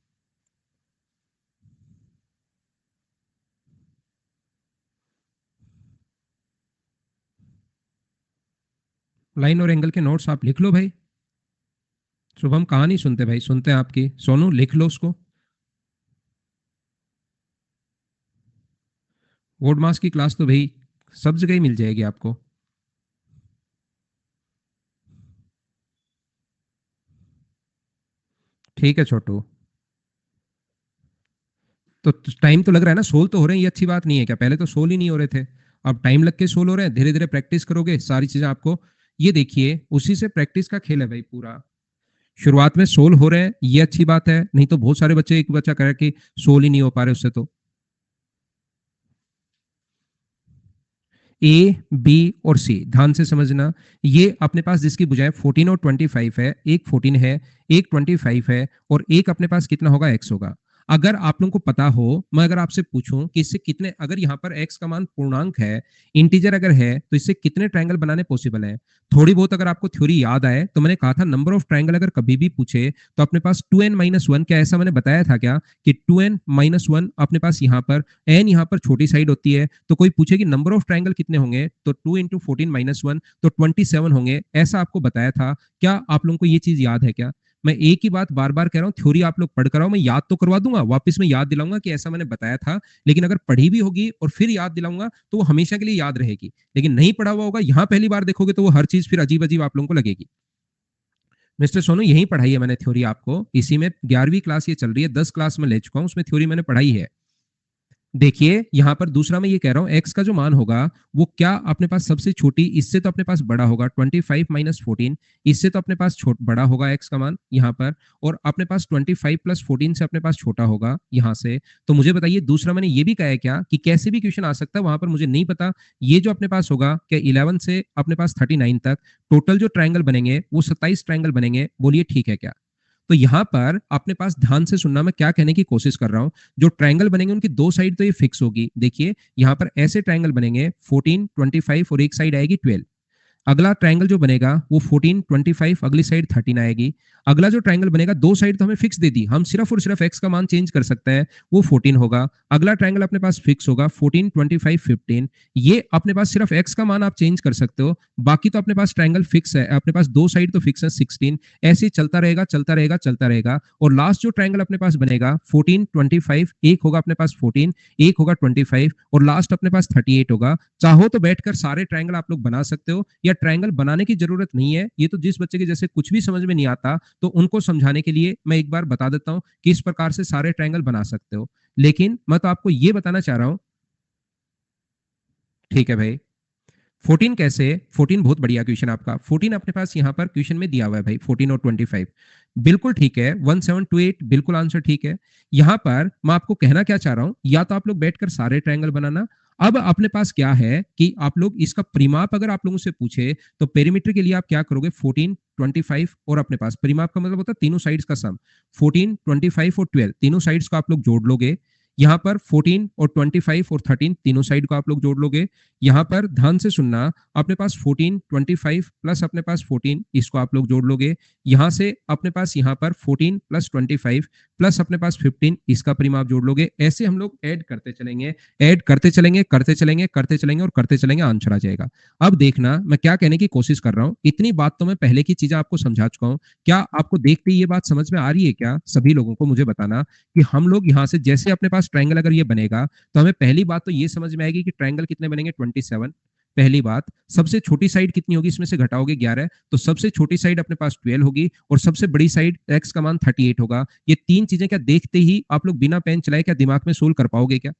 लाइन और एंगल के नोट्स आप लिख लो भाई। शुभम कहाँ नहीं सुनते भाई, सुनते हैं आपकी। सोनू लिख लो उसको। वोड मास की क्लास तो भाई सब जगह ही मिल जाएगी आपको। ठीक है छोटू। तो टाइम तो लग रहा है ना, सोल तो हो रहे हैं, ये अच्छी बात नहीं है क्या? पहले तो सोल ही नहीं हो रहे थे, अब टाइम लग के सोल हो रहे हैं। धीरे धीरे प्रैक्टिस करोगे सारी चीजें आपको, ये देखिए उसी से प्रैक्टिस का खेल है भाई पूरा। शुरुआत में सोल हो रहे हैं ये अच्छी बात है, नहीं तो बहुत सारे बच्चे, एक बच्चा कह रहा है कि सोल ही नहीं हो पा रहे उससे। तो ए बी और सी ध्यान से समझना। ये अपने पास जिसकी बुझाए 14 और 25 है, एक 14 है, एक 25 है और एक अपने पास कितना होगा, एक्स होगा। अगर आप लोगों को पता हो, मैं अगर आपसे पूछूं कि इससे कितने, अगर यहाँ पर एक्स का मान पूर्णांक है, इंटीजर अगर है, तो इससे कितने ट्रायंगल बनाने पॉसिबल है? थोड़ी बहुत अगर आपको थ्योरी याद आए तो मैंने कहा था नंबर ऑफ ट्रायंगल अगर कभी भी पूछे तो अपने पास 2n-1, क्या ऐसा मैंने बताया था क्या कि 2n-1 अपने पास यहाँ पर, एन यहाँ पर छोटी साइड होती है, तो कोई पूछे कि नंबर ऑफ ट्रायंगल कितने होंगे, तो 2 इंटू 14-1 तो 27 होंगे, ऐसा आपको बताया था। क्या आप लोगों को ये चीज याद है क्या? मैं एक ही बात बार बार कह रहा हूँ, थ्योरी आप लोग पढ़ कर आओ, मैं याद तो करवा दूंगा, वापस में याद दिलाऊंगा कि ऐसा मैंने बताया था। लेकिन अगर पढ़ी भी होगी और फिर याद दिलाऊंगा तो वो हमेशा के लिए याद रहेगी। लेकिन नहीं पढ़ा हुआ होगा, यहाँ पहली बार देखोगे तो वो हर चीज फिर अजीब अजीब आप लोगों को लगेगी। मिस्टर सोनू यही पढ़ाई है मैंने थ्योरी आपको, इसी में 11वीं क्लास ये चल रही है, 10 क्लास में ले चुका हूँ, उसमें थ्योरी मैंने पढ़ाई है। देखिए यहाँ पर दूसरा मैं ये कह रहा हूँ, एक्स का जो मान होगा वो क्या अपने पास सबसे छोटी, इससे तो अपने पास बड़ा होगा 25-14, इससे तो अपने पास छोट बड़ा होगा एक्स का मान यहाँ पर, और अपने पास 25+14 से अपने पास छोटा होगा यहाँ से। तो मुझे बताइए दूसरा मैंने ये भी कहा है क्या कि कैसे भी क्वेश्चन आ सकता है, वहां पर मुझे नहीं पता। ये जो अपने पास होगा क्या 11 से अपने पास 39 तक टोटल जो ट्रायंगल बनेंगे वो 27 ट्रायंगल बनेंगे, बोलिए ठीक है क्या? तो यहां पर अपने पास ध्यान से सुनना, मैं क्या कहने की कोशिश कर रहा हूं। जो ट्रायंगल बनेंगे उनकी दो साइड तो ये फिक्स होगी। देखिए यहां पर ऐसे ट्रायंगल बनेंगे 14, 25 और एक साइड आएगी 12। अगला ट्रायंगल जो बनेगा वो 14, 25, अगली साइड 13 आएगी। अगला जो ट्रायंगल बनेगा, दो साइड तो हमें फिक्स दे दी, हम सिर्फ और सिर्फ x का मान चेंज कर सकते हैं, वो 14 होगा। अगला ट्रायंगल अपने पास फिक्स होगा 14, 25, 15। ये अपने पास सिर्फ x का मान आप चेंज कर सकते हो, बाकी तो अपने पास ट्रायंगल फिक्स है, अपने पास दो साइड तो फिक्स है 16। ऐसे ही चलता रहेगा चलता रहेगा चलता रहेगा। और लास्ट जो ट्रायंगल अपने पास बनेगा 14, 25, एक होगा अपने पास 14, एक होगा 25 और लास्ट अपने पास 38 होगा। चाहो तो बैठकर सारे ट्रायंगल आप लोग बना सकते हो, या ट्रायंगल बनाने की जरूरत नहीं है। ये तो जिस बच्चे के जैसे कुछ भी समझ में नहीं आता, तो उनको समझाने के लिए मैं एक बार बता देता हूं कि इस प्रकार से सारे ट्रायंगल बना सकते हो। लेकिन मैं तो आपको ये बताना चाह रहा हूं, ठीक है भाई। 14 कैसे? 14 बहुत बढ़िया क्वेश्चन आपका। 14 अपने पास यहाँ पर क्वेश्चन में दिया हुआ है भाई, 14 और 25 बिल्कुल ठीक है। 1728 बिल्कुल आंसर ठीक है। यहाँ पर मैं आपको कहना क्या चाह रहा हूं, या तो आप लोग बैठकर सारे ट्रायंगल बनाना। अब अपने पास क्या है कि आप लोग इसका परिमाप अगर आप लोगों से पूछे, तो पेरीमीटर के लिए आप क्या करोगे, 14, 25 और अपने पास परिमाप का मतलब होता है तीनों साइड्स का सम। 14, 25 और 12 तीनों साइड्स को आप लोग जोड़ लोगे। यहाँ पर 14 और 25 और 13 तीनों साइड को आप लोग जोड़ लोगे। यहाँ पर ध्यान से सुनना, अपने पास 14, 25 प्लस अपने पास 14 इसको आप लोग जोड़ लोगे। यहाँ से अपने पास यहाँ पर 14 प्लस 25 प्लस अपने पास 15 इसका परिमाप जोड़ लोगे। ऐसे हम लोग ऐड करते चलेंगे, ऐड करते चलेंगे, करते चलेंगे, करते चलेंगे और करते चलेंगे, आंसर आ जाएगा। अब देखना मैं क्या कहने की कोशिश कर रहा हूँ, इतनी बात तो मैं पहले की चीजें आपको समझा चुका हूँ। क्या आपको देखते ही ये बात समझ में आ रही है क्या? सभी लोगों को मुझे बताना कि हम लोग यहाँ से जैसे अपने पास ट्रायंगल अगर ये बनेगा, तो हमें पहली बात तो ये समझ में आएगी कि ट्रायंगल कितने बनेंगे, 27। पहली बात, सबसे छोटी साइड कितनी होगी, इसमें से घटाओगे 11, तो सबसे छोटी साइड अपने पास 12 होगी और सबसे बड़ी साइड x का मान 38 होगा। ये तीन चीजें क्या देखते ही आप लोग बिना पेन चलाए क्या दिमाग में सोल्व कर पाओगे क्या?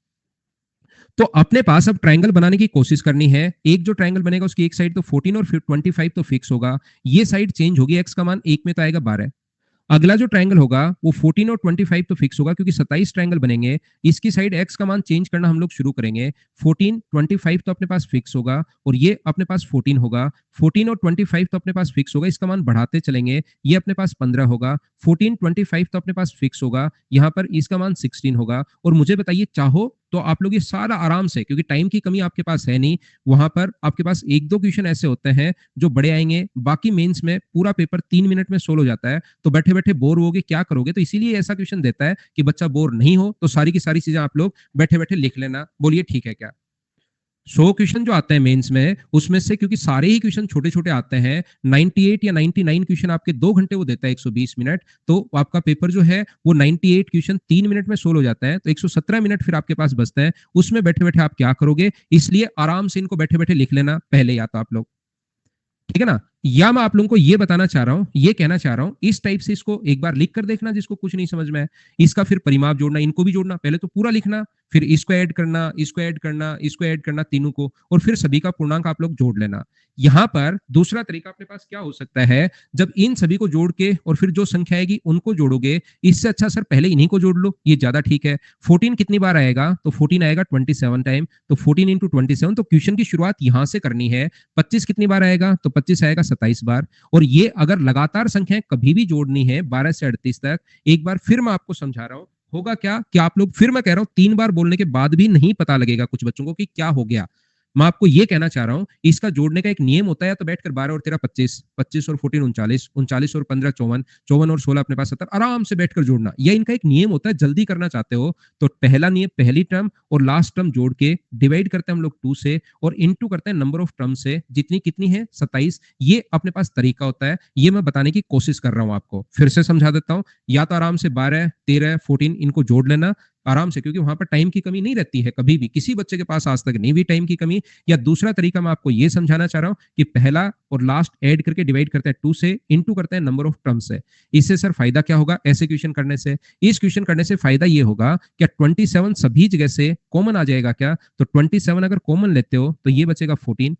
तो अपने पास अब ट्रायंगल बनाने की कोशिश करनी है। एक जो ट्रायंगल बनेगा उसकी एक साइड तो 14 और 25 तो फिक्स होगा, ये साइड चेंज होगी, x का मान एक में तो आएगा 12। अगला जो ट्रायंगल होगा वो 14 और 25 तो फिक्स होगा, क्योंकि 27 ट्रायंगल बनेंगे, इसकी साइड x का मान चेंज करना हम लोग शुरू करेंगे। 14, 25 तो अपने पास फिक्स होगा और ये अपने पास 14 होगा। 14 और 25 तो अपने पास फिक्स होगा, इसका मान बढ़ाते चलेंगे, ये अपने पास 15 होगा। 14, 25 तो अपने पास फिक्स होगा, यहाँ पर इसका मान 16 होगा। और मुझे बताइए, चाहो तो आप लोग ये सारा आराम से, क्योंकि टाइम की कमी आपके पास है नहीं, वहां पर आपके पास एक दो क्वेश्चन ऐसे होते हैं जो बड़े आएंगे, बाकी मेंस में पूरा पेपर 3 मिनट में सोल्व हो जाता है। तो बैठे बैठे बोर होगे, क्या करोगे? तो इसीलिए ऐसा क्वेश्चन देता है कि बच्चा बोर नहीं हो, तो सारी की सारी चीजें आप लोग बैठे बैठे लिख लेना। बोलिए ठीक है क्या? 100 क्वेश्चन जो आते हैं मेंस में, उसमें से क्योंकि सारे ही क्वेश्चन छोटे छोटे आते हैं, 98 या 99 क्वेश्चन आपके 2 घंटे वो देता है, 120 मिनट, तो आपका पेपर जो है वो 98 क्वेश्चन 3 मिनट में सोल्व हो जाता है, तो 117 मिनट फिर आपके पास बचते हैं। उसमें बैठे बैठे आप क्या करोगे? इसलिए आराम से इनको बैठे बैठे लिख लेना पहले, या तो आप लोग, ठीक है ना? या मैं आप लोगों को ये बताना चाह रहा हूं, ये कहना चाह रहा हूं, इस टाइप से इसको एक बार लिख कर देखना, जिसको कुछ नहीं समझ में है, इसका फिर परिमाप जोड़ना, इनको भी जोड़ना, पहले तो पूरा लिखना, फिर इसको ऐड करना, इसको ऐड करना, इसको ऐड करना, तीनों को, और फिर सभी का पूर्णांक आप लोग जोड़ लेना। यहां पर दूसरा तरीका अपने पास क्या हो सकता है, जब इन सभी को जोड़ के और फिर जो संख्या आएगी उनको जोड़ोगे, इससे अच्छा सर पहले इन्हीं को जोड़ लो, ये ज्यादा ठीक है। 14 कितनी बार आएगा? तो 14 आएगा 27 टाइम, तो 14 इंटू 27, तो क्वेश्चन की शुरुआत यहां से करनी है। 25 कितनी बार आएगा? तो 25 आएगा 27 बार। और ये अगर लगातार संख्याएं कभी भी जोड़नी है 12 से 38 तक, एक बार फिर मैं आपको समझा रहा हूं, होगा क्या कि आप लोग, फिर मैं कह रहा हूं, 3 बार बोलने के बाद भी नहीं पता लगेगा कुछ बच्चों को कि क्या हो गया। मैं आपको ये कहना चाह रहा हूं, इसका जोड़ने का एक नियम होता है, तो बैठकर 12 और 13 25, 25 और 14 39, 39 और 15 54, 54 और 16 अपने पास 70, आराम से बैठकर जोड़ना। यह इनका एक नियम होता है। जल्दी करना चाहते हो तो पहला नियम, पहली टर्म और लास्ट टर्म जोड़ के डिवाइड करते हैं हम लोग 2 से, और इनटू करते हैं नंबर ऑफ टर्म से, जितनी कितनी है 27। ये अपने पास तरीका होता है, ये मैं बताने की कोशिश कर रहा हूं आपको, फिर से समझा देता हूं। या तो आराम से 12, 13, 14 इनको जोड़ लेना आराम से, क्योंकि वहां पर टाइम की कमी नहीं रहती है कभी भी, किसी बच्चे के पास आज तक नहीं हुई टाइम की कमी। या दूसरा तरीका मैं आपको ये समझाना चाह रहा हूं कि पहला और लास्ट ऐड करके डिवाइड करते हैं 2 से, इनटू करते हैं नंबर ऑफ टर्म से। इससे सर फायदा क्या होगा ऐसे क्वेश्चन करने से? इस क्वेश्चन करने से फायदा ये होगा कि 27 सभी जगह से कॉमन आ जाएगा क्या? तो 27 अगर कॉमन लेते हो तो ये बचेगा 14,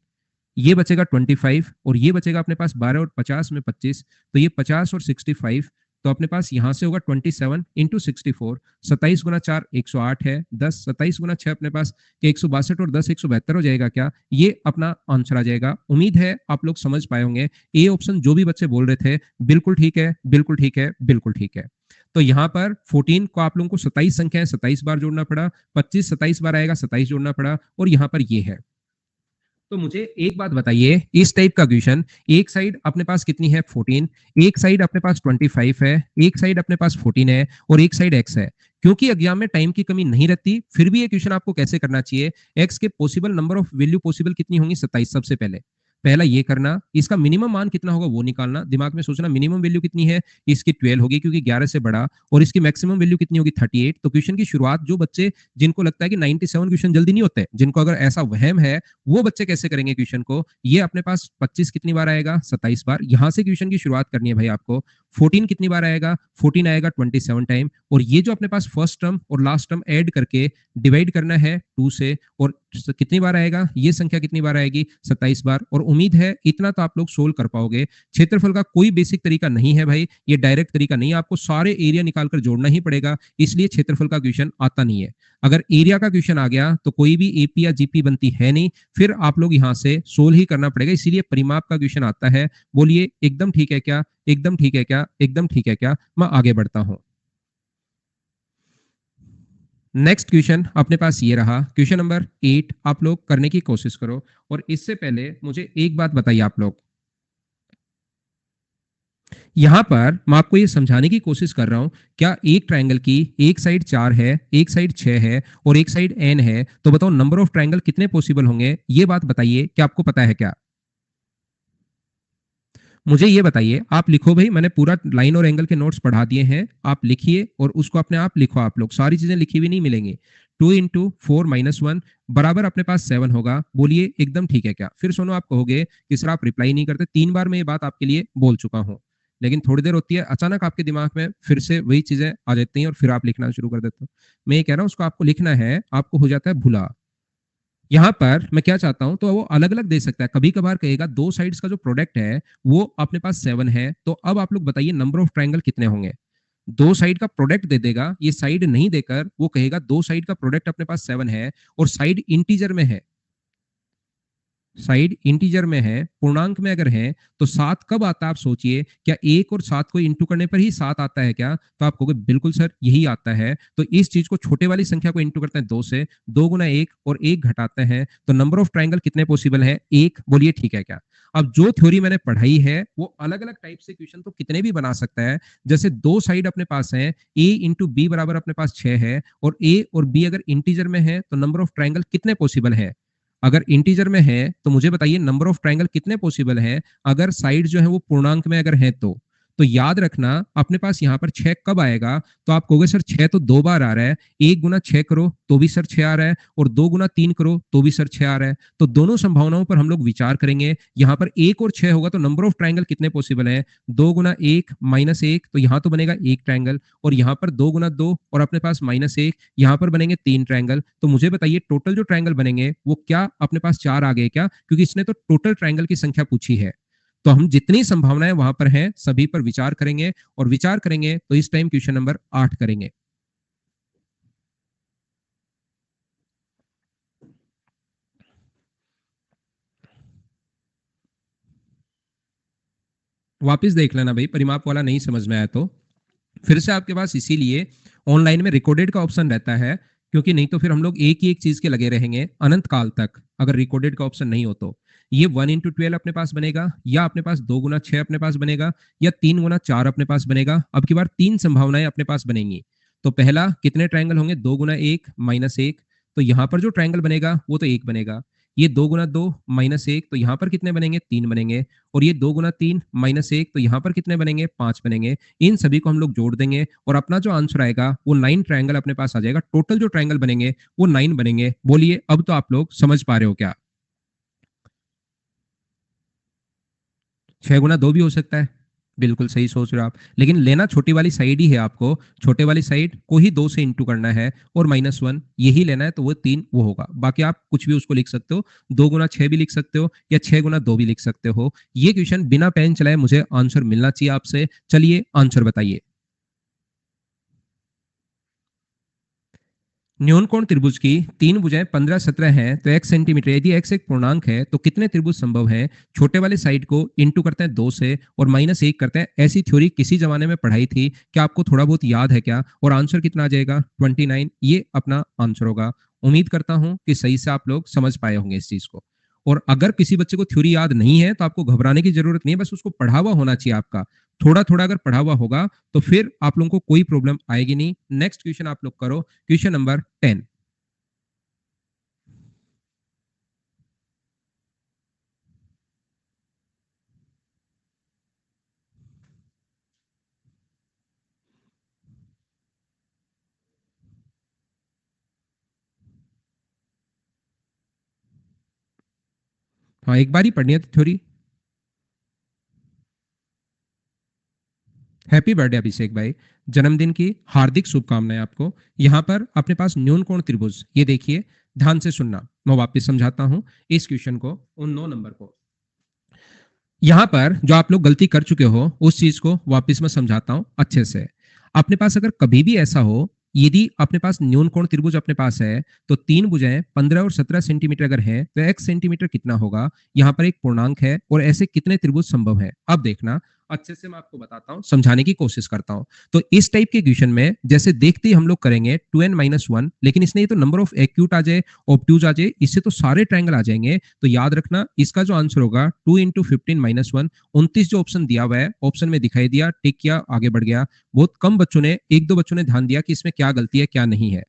ये बचेगा 25 और ये बचेगा अपने पास 12 और 50 में 25, तो ये 50 और 65, तो अपने पास यहां से होगा 27 इंटू 64, 27 गुना 4 108 है, 10 27 गुना 6 अपने पास 162 और 10 172 हो जाएगा क्या? ये अपना आंसर आ जाएगा। उम्मीद है आप लोग समझ पाए होंगे। ए ऑप्शन जो भी बच्चे बोल रहे थे, बिल्कुल ठीक है, बिल्कुल ठीक है, बिल्कुल ठीक है। तो यहाँ पर 14 को आप लोगों को 27 संख्या है 27 बार जोड़ना पड़ा, 25 27 बार आएगा 27 जोड़ना पड़ा, और यहाँ पर ये है तो मुझे एक बात बताइए, इस टाइप का क्वेश्चन, एक साइड अपने पास कितनी है 14, एक साइड अपने पास 25 है, एक साइड अपने पास 14 है और एक साइड x है। क्योंकि एग्जाम में टाइम की कमी नहीं रहती, फिर भी ये क्वेश्चन आपको कैसे करना चाहिए, x के possible number of value possible कितनी होंगी 27 सबसे पहले। पहला ये करना, इसका मिनिमम मान कितना होगा वो निकालना, दिमाग में सोचना मिनिमम वैल्यू कितनी है, इसकी 12 होगी क्योंकि 11 से बड़ा, और इसकी मैक्सिमम वैल्यू कितनी होगी 38। तो क्वेश्चन की शुरुआत जो बच्चे, जिनको लगता है कि 97 क्वेश्चन जल्दी नहीं होते, जिनको अगर ऐसा वहम है, वो बच्चे कैसे करेंगे क्वेश्चन को, ये अपने पास 25 कितनी बार आएगा 27 बार, यहां से क्वेश्चन की शुरुआत करनी है भाई आपको। 14 कितनी बार आएगा, 14 आएगा 27 टाइम, और ये जो अपने पास फर्स्ट टर्म और लास्ट टर्म ऐड करके डिवाइड करना है 2 से, और कितनी बार आएगा, ये संख्या कितनी बार आएगी 27 बार। और उम्मीद है इतना तो आप लोग सोल्व कर पाओगे। क्षेत्रफल का कोई बेसिक तरीका नहीं है भाई, ये डायरेक्ट तरीका नहीं है, आपको सारे एरिया निकालकर जोड़ना ही पड़ेगा, इसलिए क्षेत्रफल का क्वेश्चन आता नहीं है। अगर एरिया का क्वेश्चन आ गया तो कोई भी एपी या जीपी बनती है नहीं, फिर आप लोग यहां से सोल्व ही करना पड़ेगा, इसीलिए परिमाप का क्वेश्चन आता है। बोलिए एकदम ठीक है क्या, एकदम ठीक है क्या, एकदम ठीक है क्या। मैं आगे बढ़ता हूं। नेक्स्ट क्वेश्चन अपने पास ये रहा, क्वेश्चन नंबर 8, आप लोग करने की कोशिश करो। और इससे पहले मुझे एक बात बताइए आप लोग, यहां पर मैं आपको ये समझाने की कोशिश कर रहा हूं, क्या एक ट्रायंगल की एक साइड 4 है, एक साइड 6 है और एक साइड n है, तो बताओ नंबर ऑफ ट्रायंगल कितने पॉसिबल होंगे, ये बात बताइए, क्या आपको पता है क्या। मुझे ये बताइए, आप लिखो भाई, मैंने पूरा लाइन और एंगल के नोट्स पढ़ा दिए हैं, आप लिखिए और उसको अपने आप लिखो, आप लोग सारी चीजें लिखी हुई नहीं मिलेंगी। 2 × 4 - 1 बराबर अपने पास 7 होगा। बोलिए एकदम ठीक है क्या। फिर सुनो, आप कहोगे कि सर आप रिप्लाई नहीं करते, 3 बार मैं ये बात आपके लिए बोल चुका हूँ, लेकिन थोड़ी देर होती है अचानक आपके दिमाग में फिर से वही चीजें आ जाती हैं और फिर आप लिखना शुरू कर देते हो। मैं ये कह रहा हूँ उसको आपको लिखना है, आपको हो जाता है भुला। यहाँ पर मैं क्या चाहता हूं, तो वो अलग अलग दे सकता है, कभी कभार कहेगा दो साइड्स का जो प्रोडक्ट है वो अपने पास 7 है, तो अब आप लोग बताइए नंबर ऑफ ट्रायंगल कितने होंगे। दो साइड का प्रोडक्ट दे देगा, ये साइड नहीं देकर वो कहेगा दो साइड का प्रोडक्ट अपने पास 7 है और साइड इंटीजर में है, साइड इंटीजर में है, पूर्णांक में अगर है तो 7 कब आता है आप सोचिए, क्या 1 और 7 को इंटू करने पर ही 7 आता है क्या। तो आप कहोगे बिल्कुल सर यही आता है, तो इस चीज को छोटे वाली संख्या को इंटू करते हैं 2 से, 2 × 1 और 1 घटाते हैं, तो नंबर ऑफ ट्राइंगल कितने पॉसिबल है 1। बोलिए ठीक है क्या। अब जो थ्योरी मैंने पढ़ाई है वो अलग अलग टाइप से क्वेश्चन तो कितने भी बना सकता है। जैसे दो साइड अपने पास है, a इंटू बी बराबर अपने पास 6 है, और a और b अगर इंटीजर में है तो नंबर ऑफ ट्राइंगल कितने पॉसिबल है। अगर इंटीजर में है तो मुझे बताइए नंबर ऑफ ट्रायंगल कितने पॉसिबल है, अगर साइड जो है वो पूर्णांक में अगर है तो याद रखना अपने पास यहाँ पर 6 कब आएगा, तो आप कहोगे सर 6 तो 2 बार आ रहा है, 1 × 6 करो तो भी सर 6 आ रहा है, और 2 × 3 करो तो भी सर 6 आ रहा है। तो दोनों संभावनाओं पर हम लोग विचार करेंगे। यहाँ पर 1 और 6 होगा तो नंबर ऑफ ट्रायंगल कितने पॉसिबल है, 2 × 1 - 1, तो यहाँ तो बनेगा एक ट्रायंगल, और यहाँ पर 2 × 2 और अपने पास -1, यहाँ पर बनेंगे 3 ट्रायंगल। तो मुझे बताइए टोटल जो ट्रायंगल बनेंगे वो क्या अपने पास 4 आ गए क्या, क्योंकि इसने तो टोटल ट्रायंगल की संख्या पूछी है। तो हम जितनी संभावनाएं वहां पर हैं सभी पर विचार करेंगे, और विचार करेंगे तो इस टाइम क्वेश्चन नंबर 8 करेंगे। वापस देख लेना भाई, परिमाप वाला नहीं समझ में आया तो फिर से आपके पास इसीलिए ऑनलाइन में रिकॉर्डेड का ऑप्शन रहता है, क्योंकि नहीं तो फिर हम लोग एक ही एक चीज के लगे रहेंगे अनंत काल तक, अगर रिकॉर्डेड का ऑप्शन नहीं हो तो। ये 1 × 12 अपने पास बनेगा, या अपने पास 2 × 6 अपने पास बनेगा, या 3 × 4 अपने पास बनेगा। अब की बार 3 संभावनाएं अपने पास बनेंगी। तो पहला कितने ट्रायंगल होंगे, 2 × 1 - 1, तो यहाँ पर जो ट्रायंगल बनेगा वो तो 1 बनेगा। ये 2 × 2 - 1, तो यहाँ पर कितने बनेंगे, 3 बनेंगे। और ये 2 × 3 - 1, तो यहाँ पर कितने बनेंगे, 5 बनेंगे। इन सभी को हम लोग जोड़ देंगे और अपना जो आंसर आएगा वो 9 ट्रायंगल अपने पास आ जाएगा। टोटल जो ट्रायंगल बनेंगे वो 9 बनेंगे। बोलिए अब तो आप लोग समझ पा रहे हो क्या। 6 × 2 भी हो सकता है, बिल्कुल सही सोच रहे हो आप, लेकिन लेना छोटी वाली साइड ही है आपको। छोटे वाली साइड को ही 2 से इंटू करना है और -1 यही लेना है, तो वो 3 वो होगा। बाकी आप कुछ भी उसको लिख सकते हो, 2 × 6 भी लिख सकते हो या 6 × 2 भी लिख सकते हो। ये क्वेश्चन बिना पेन चलाए मुझे आंसर मिलना चाहिए आपसे। चलिए आंसर बताइए। न्यूनकोण त्रिभुज की 3 भुजाएं 15 17 हैं, तो x सेंटीमीटर, यदि x एक पूर्णांक है तो कितने त्रिभुज संभव हैं। छोटे वाले साइड को इंटू करते हैं 2 से और -1 करते हैं। ऐसी थ्योरी किसी जमाने में पढ़ाई थी, क्या आपको थोड़ा बहुत याद है क्या। और आंसर कितना आ जाएगा 29, ये अपना आंसर होगा। उम्मीद करता हूं कि सही से आप लोग समझ पाए होंगे इस चीज को। और अगर किसी बच्चे को थ्योरी याद नहीं है तो आपको घबराने की जरूरत नहीं है, बस उसको पढ़ा हुआ होना चाहिए आपका। थोड़ा थोड़ा अगर पढ़ा हुआ होगा तो फिर आप लोगों को कोई प्रॉब्लम आएगी नहीं। नेक्स्ट क्वेश्चन आप लोग करो, क्वेश्चन नंबर 10। हाँ, एक बार ही पढ़नी है तो थ्योरी। हैप्पी बर्थडे अभिषेक भाई, जन्मदिन की हार्दिक शुभकामनाएं आपको। यहाँ पर अपने पास न्यून कोण त्रिभुज, ये देखिए, ध्यान से सुनना, मैं वापस समझाता हूं इस क्वेश्चन को, उन 9 नंबर को। यहाँ पर जो आप लोग गलती कर चुके हो उस चीज को वापस मैं समझाता हूं अच्छे से। अपने पास अगर कभी भी ऐसा हो, यदि अपने पास न्यून कोण त्रिभुज अपने पास है तो तीन भुजाएं 15 और 17 सेंटीमीटर अगर हैं तो x सेंटीमीटर कितना होगा। यहाँ पर एक पूर्णांक है और ऐसे कितने त्रिभुज संभव है। अब देखना अच्छे से मैं आपको बताता हूँ, समझाने की कोशिश करता हूँ। तो इस टाइप के क्वेश्चन में जैसे देखते ही हम लोग करेंगे 2n-1, लेकिन इसने ये तो नंबर ऑफ एक्यूट आ जाए, ऑब्ट्यूज आ जाए, इससे तो सारे ट्रायंगल आ जाएंगे। तो याद रखना इसका जो आंसर होगा 2 इंटू 15-1, 29 जो ऑप्शन दिया हुआ है, ऑप्शन में दिखाई दिया, टिक किया, आगे बढ़ गया। बहुत कम बच्चों ने, एक दो बच्चों ने ध्यान दिया कि इसमें क्या गलती है क्या नहीं है।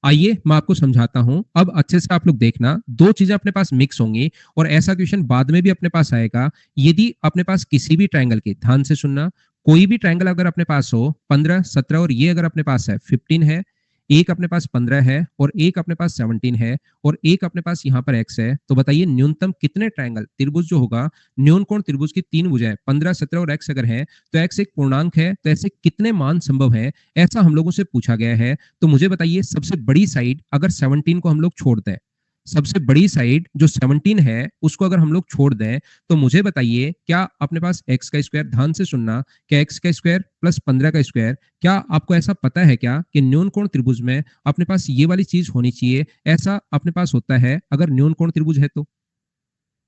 आइए मैं आपको समझाता हूं, अब अच्छे से आप लोग देखना, दो चीजें अपने पास मिक्स होंगी और ऐसा क्वेश्चन बाद में भी अपने पास आएगा। यदि अपने पास किसी भी ट्रायंगल की, ध्यान से सुनना, कोई भी ट्रायंगल अगर अपने पास हो 15, 17 और ये अगर अपने पास है 15 है, एक अपने पास 15 है और एक अपने पास 17 है और एक अपने पास यहाँ पर x है, तो बताइए न्यूनतम कितने ट्रायंगल त्रिभुज जो होगा, न्यून कोण त्रिभुज की तीन भुजाएं 15, 17 और x अगर है तो x एक पूर्णांक है, तो ऐसे कितने मान संभव है, ऐसा हम लोगों से पूछा गया है। तो मुझे बताइए सबसे बड़ी साइड अगर 17 को हम लोग छोड़ दें, सबसे बड़ी साइड जो 17 है उसको अगर हम लोग छोड़ दें, तो मुझे बताइए क्या अपने पास x का स्क्वायर, ध्यान से सुनना, क्या x का स्क्वायर प्लस 15 का स्क्वायर, क्या आपको ऐसा पता है क्या कि न्यून कोण त्रिभुज में अपने पास ये वाली चीज होनी चाहिए, ऐसा अपने पास होता है अगर न्यून कोण त्रिभुज है तो।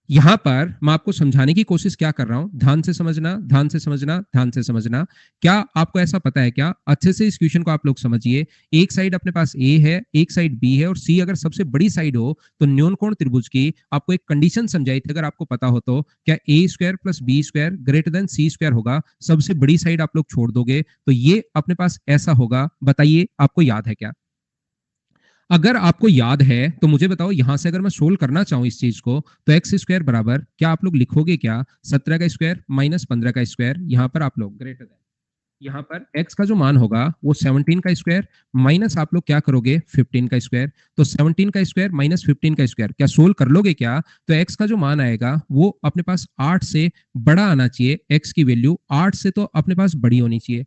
यहां पर मैं आपको समझाने की कोशिश क्या कर रहा हूं, ध्यान से समझना, ध्यान से समझना, ध्यान से समझना। क्या आपको ऐसा पता है क्या, अच्छे से इस क्वेश्चन को आप लोग समझिए। एक साइड अपने पास ए है, एक साइड बी है और सी अगर सबसे बड़ी साइड हो तो न्यूनकोण त्रिभुज की आपको एक कंडीशन समझाई थी, अगर आपको पता हो तो, क्या A square plus B square greater than C square होगा, सबसे बड़ी साइड आप लोग छोड़ दोगे तो ये अपने पास ऐसा होगा। बताइए आपको याद है क्या। अगर आपको याद है तो मुझे बताओ, यहां से अगर मैं सोल्व करना चाहूं इस चीज को तो एक्स स्क्वायर बराबर क्या आप लोग लिखोगे क्या, 17 का स्क्वायर माइनस 15 का स्क्वायर, यहां पर आप लोग ग्रेटर देन, यहाँ पर x का जो मान होगा वो 17 का स्क्वायर माइनस आप लोग क्या करोगे 15 का स्क्वायर। तो 17 का स्क्वायर माइनस 15 का स्क्वायर क्या सोल्व कर लोगे क्या, तो x का जो मान आएगा वो अपने पास 8 से बड़ा आना चाहिए। x की वैल्यू 8 से तो अपने पास बड़ी होनी चाहिए,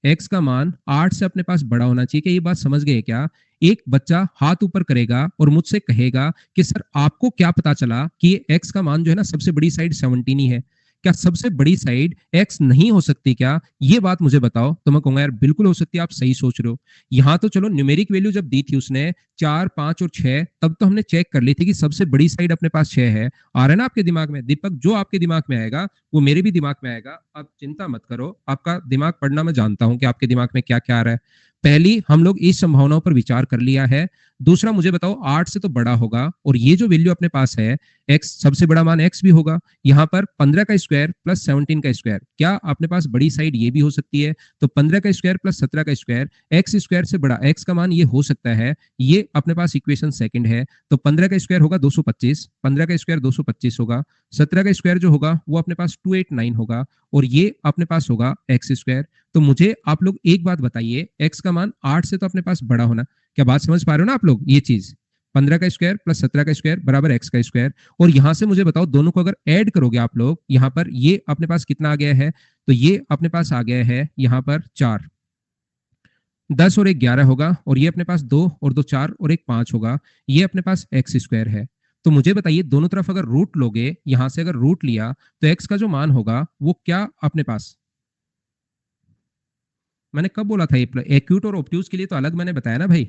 x का मान 8 से अपने पास बड़ा होना चाहिए। क्या ये बात समझ गए क्या। एक बच्चा हाथ ऊपर करेगा और मुझसे कहेगा कि सर आपको क्या पता चला कि x का मान जो है ना सबसे बड़ी साइड 17 ही है, क्या सबसे बड़ी साइड x नहीं हो सकती क्या, ये बात मुझे बताओ। तो मैं कहूंगा यार बिल्कुल हो सकती है, आप सही सोच रहे हो। यहां तो चलो न्यूमेरिक वैल्यू जब दी थी उसने 4, 5 और 6, तब तो हमने चेक कर ली थी कि सबसे बड़ी साइड अपने पास 6 है। आ रहा है ना आपके दिमाग में दीपक, जो आपके दिमाग में आएगा वो मेरे भी दिमाग में आएगा, आप चिंता मत करो, आपका दिमाग पढ़ना मैं जानता हूं कि आपके दिमाग में क्या क्या आ रहा है। पहली हम लोग इस संभावनाओं पर विचार कर लिया है। दूसरा मुझे बताओ 8 से तो बड़ा होगा और ये जो वैल्यू अपने पास है x, सबसे बड़ा मान x भी होगा। यहाँ पर 15 का स्क्वायर प्लस 17 का स्क्वायर, क्या अपने पास बड़ी साइड ये भी हो सकती है। तो 15 का स्क्वायर प्लस 17 का स्क्वायर, x स्क्वायर से बड़ा x का मान ये हो सकता है, ये अपने पास इक्वेशन सेकंड है। तो 15 का स्क्वायर होगा 225, 15 का स्क्वायर 225 होगा, 17 का स्क्वायर जो होगा वो अपने पास 289 होगा और ये अपने पास होगा एक्स स्क्वायर। तो मुझे आप लोग एक बात बताइए, एक्स का मान 8 से तो अपने पास बड़ा होना, क्या बात समझ पा रहे हो ना आप लोग, ये चीज 15 का स्क्वायर प्लस 17 का स्क्वायर बराबर एक्स का स्क्वायर। और यहां से मुझे बताओ दोनों को अगर ऐड करोगे आप लोग, यहां पर ये अपने पास कितना आ गया है, तो ये अपने पास आ गया है यहाँ पर 4, 10 और एक 11 होगा और ये अपने पास 2 और 2 4 और एक 5 होगा, ये अपने पास एक्स स्क्वायर है। तो मुझे बताइए दोनों तरफ अगर रूट लोगे, यहां से अगर रूट लिया तो एक्स का जो मान होगा वो क्या अपने पास, मैंने कब बोला था ये एक्यूट और ऑब्ट्यूज के लिए तो अलग मैंने बताया ना भाई।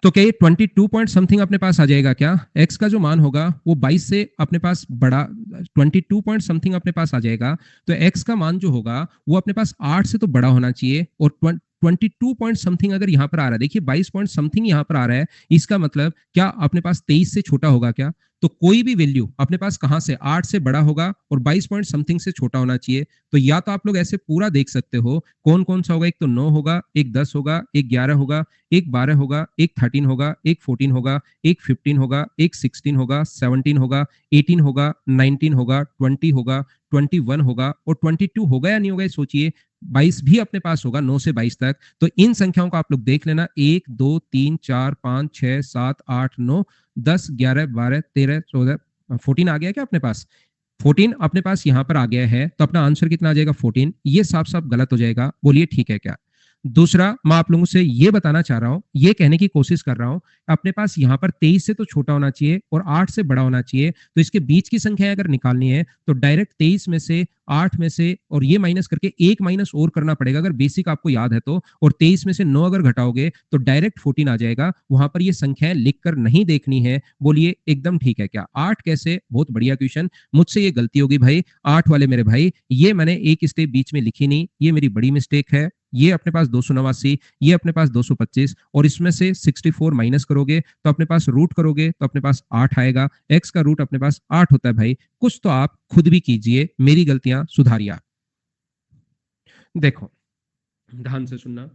तो क्या ये 22 पॉइंट समथिंग अपने पास आ जाएगा क्या, एक्स का जो मान होगा वो 22 से अपने पास बड़ा, 22 पॉइंट समथिंग अपने पास आ जाएगा। तो एक्स का मान जो होगा वो अपने पास 8 से तो बड़ा होना चाहिए और 22 पॉइंट समथिंग अगर यहाँ पर आ रहा है, देखिए 22 पॉइंट समथिंग यहाँ पर आ रहा है, इसका मतलब क्या अपने पास 23 से छोटा होगा क्या। तो कोई भी वैल्यू अपने पास कहाँ से 8 से बड़ा होगा और 22 पॉइंट समथिंग से छोटा होना चाहिए। तो या तो आप लोग ऐसे पूरा देख सकते हो कौन-कौन सा होगा, एक तो 9 होगा, एक 10 होगा, एक 11 होगा, एक 12 होगा, एक 13 होगा, एक 14 होगा, एक 15 होगा, एक 16 होगा, 17 होगा, 18 होगा, 19 होगा, 20 होगा, 21 होगा और 22 होगा या नहीं होगा ये सोचिए। 22 भी अपने पास होगा 9 से 22 तक। तो इन संख्याओं को आप लोग देख लेना 1, 2, 3, 4, 5, 6, 7, 8, 9, 10, 11, 12, 13, 14 14 आ गया क्या अपने पास? 14 अपने पास यहाँ पर आ गया है, तो अपना आंसर कितना आ जाएगा 14। ये साफ-साफ गलत हो जाएगा। बोलिए ठीक है क्या? दूसरा, मैं आप लोगों से ये बताना चाह रहा हूँ, ये कहने की कोशिश कर रहा हूँ, अपने पास यहाँ पर 23 से तो छोटा होना चाहिए और 8 से बड़ा होना चाहिए। तो इसके बीच की संख्या अगर निकालनी है, तो डायरेक्ट 23 में से, 8 में से और ये माइनस करके 1 माइनस और करना पड़ेगा अगर बेसिक आपको याद है तो। और 23 में से 9 अगर घटाओगे, तो डायरेक्ट 14 आ जाएगा। वहाँ पर ये संख्याएँ लिख कर नहीं देखनी है। बोलिए एकदम ठीक है क्या? 8 कैसे? बहुत बढ़िया क्वेश्चन। मुझसे ये गलती होगी भाई, 8 वाले मेरे भाई, ये मैंने एक स्टेप बीच में लिखी नहीं, ये मेरी बड़ी मिस्टेक है। ये अपने पास 289, ये अपने पास 225 और इसमें से 64 माइनस करोगे तो अपने पास रूट करोगे तो अपने पास 8 आएगा। एक्स का रूट अपने पास 8 होता है भाई। कुछ तो आप खुद भी कीजिए, मेरी गलतियां सुधारिए। देखो, ध्यान से सुनना,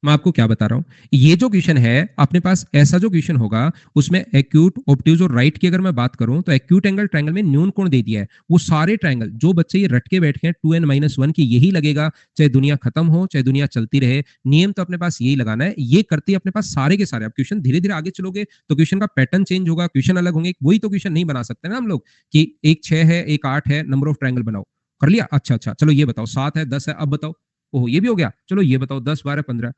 मैं आपको क्या बता रहा हूं। ये जो क्वेश्चन है अपने पास, ऐसा जो क्वेश्चन होगा उसमें एक्यूट, ऑब्ट्यूज और राइट की अगर मैं बात करूं तो एक्यूट एंगल ट्रायंगल में न्यून कोण दे दिया है। वो सारे ट्रायंगल जो बच्चे ये रट के बैठे हैं 2n-1 की, यही लगेगा चाहे दुनिया खत्म हो चाहे दुनिया चलती रहे। नियम तो अपने पास यही लगाना है। ये करते ही अपने पास सारे के सारे, अब क्वेश्चन धीरे धीरे आगे चलोगे तो क्वेश्चन का पैटर्न चेंज होगा, क्वेश्चन अलग होंगे। वही तो क्वेश्चन नहीं बना सकते ना हम लोग कि एक 6 है एक 8 है, नंबर ऑफ ट्रायंगल बनाओ। कर लिया? अच्छा अच्छा, चलो ये बताओ 7 है 10 है, अब बताओ। ओहो, ये भी हो गया। चलो ये बताओ 10 12 15,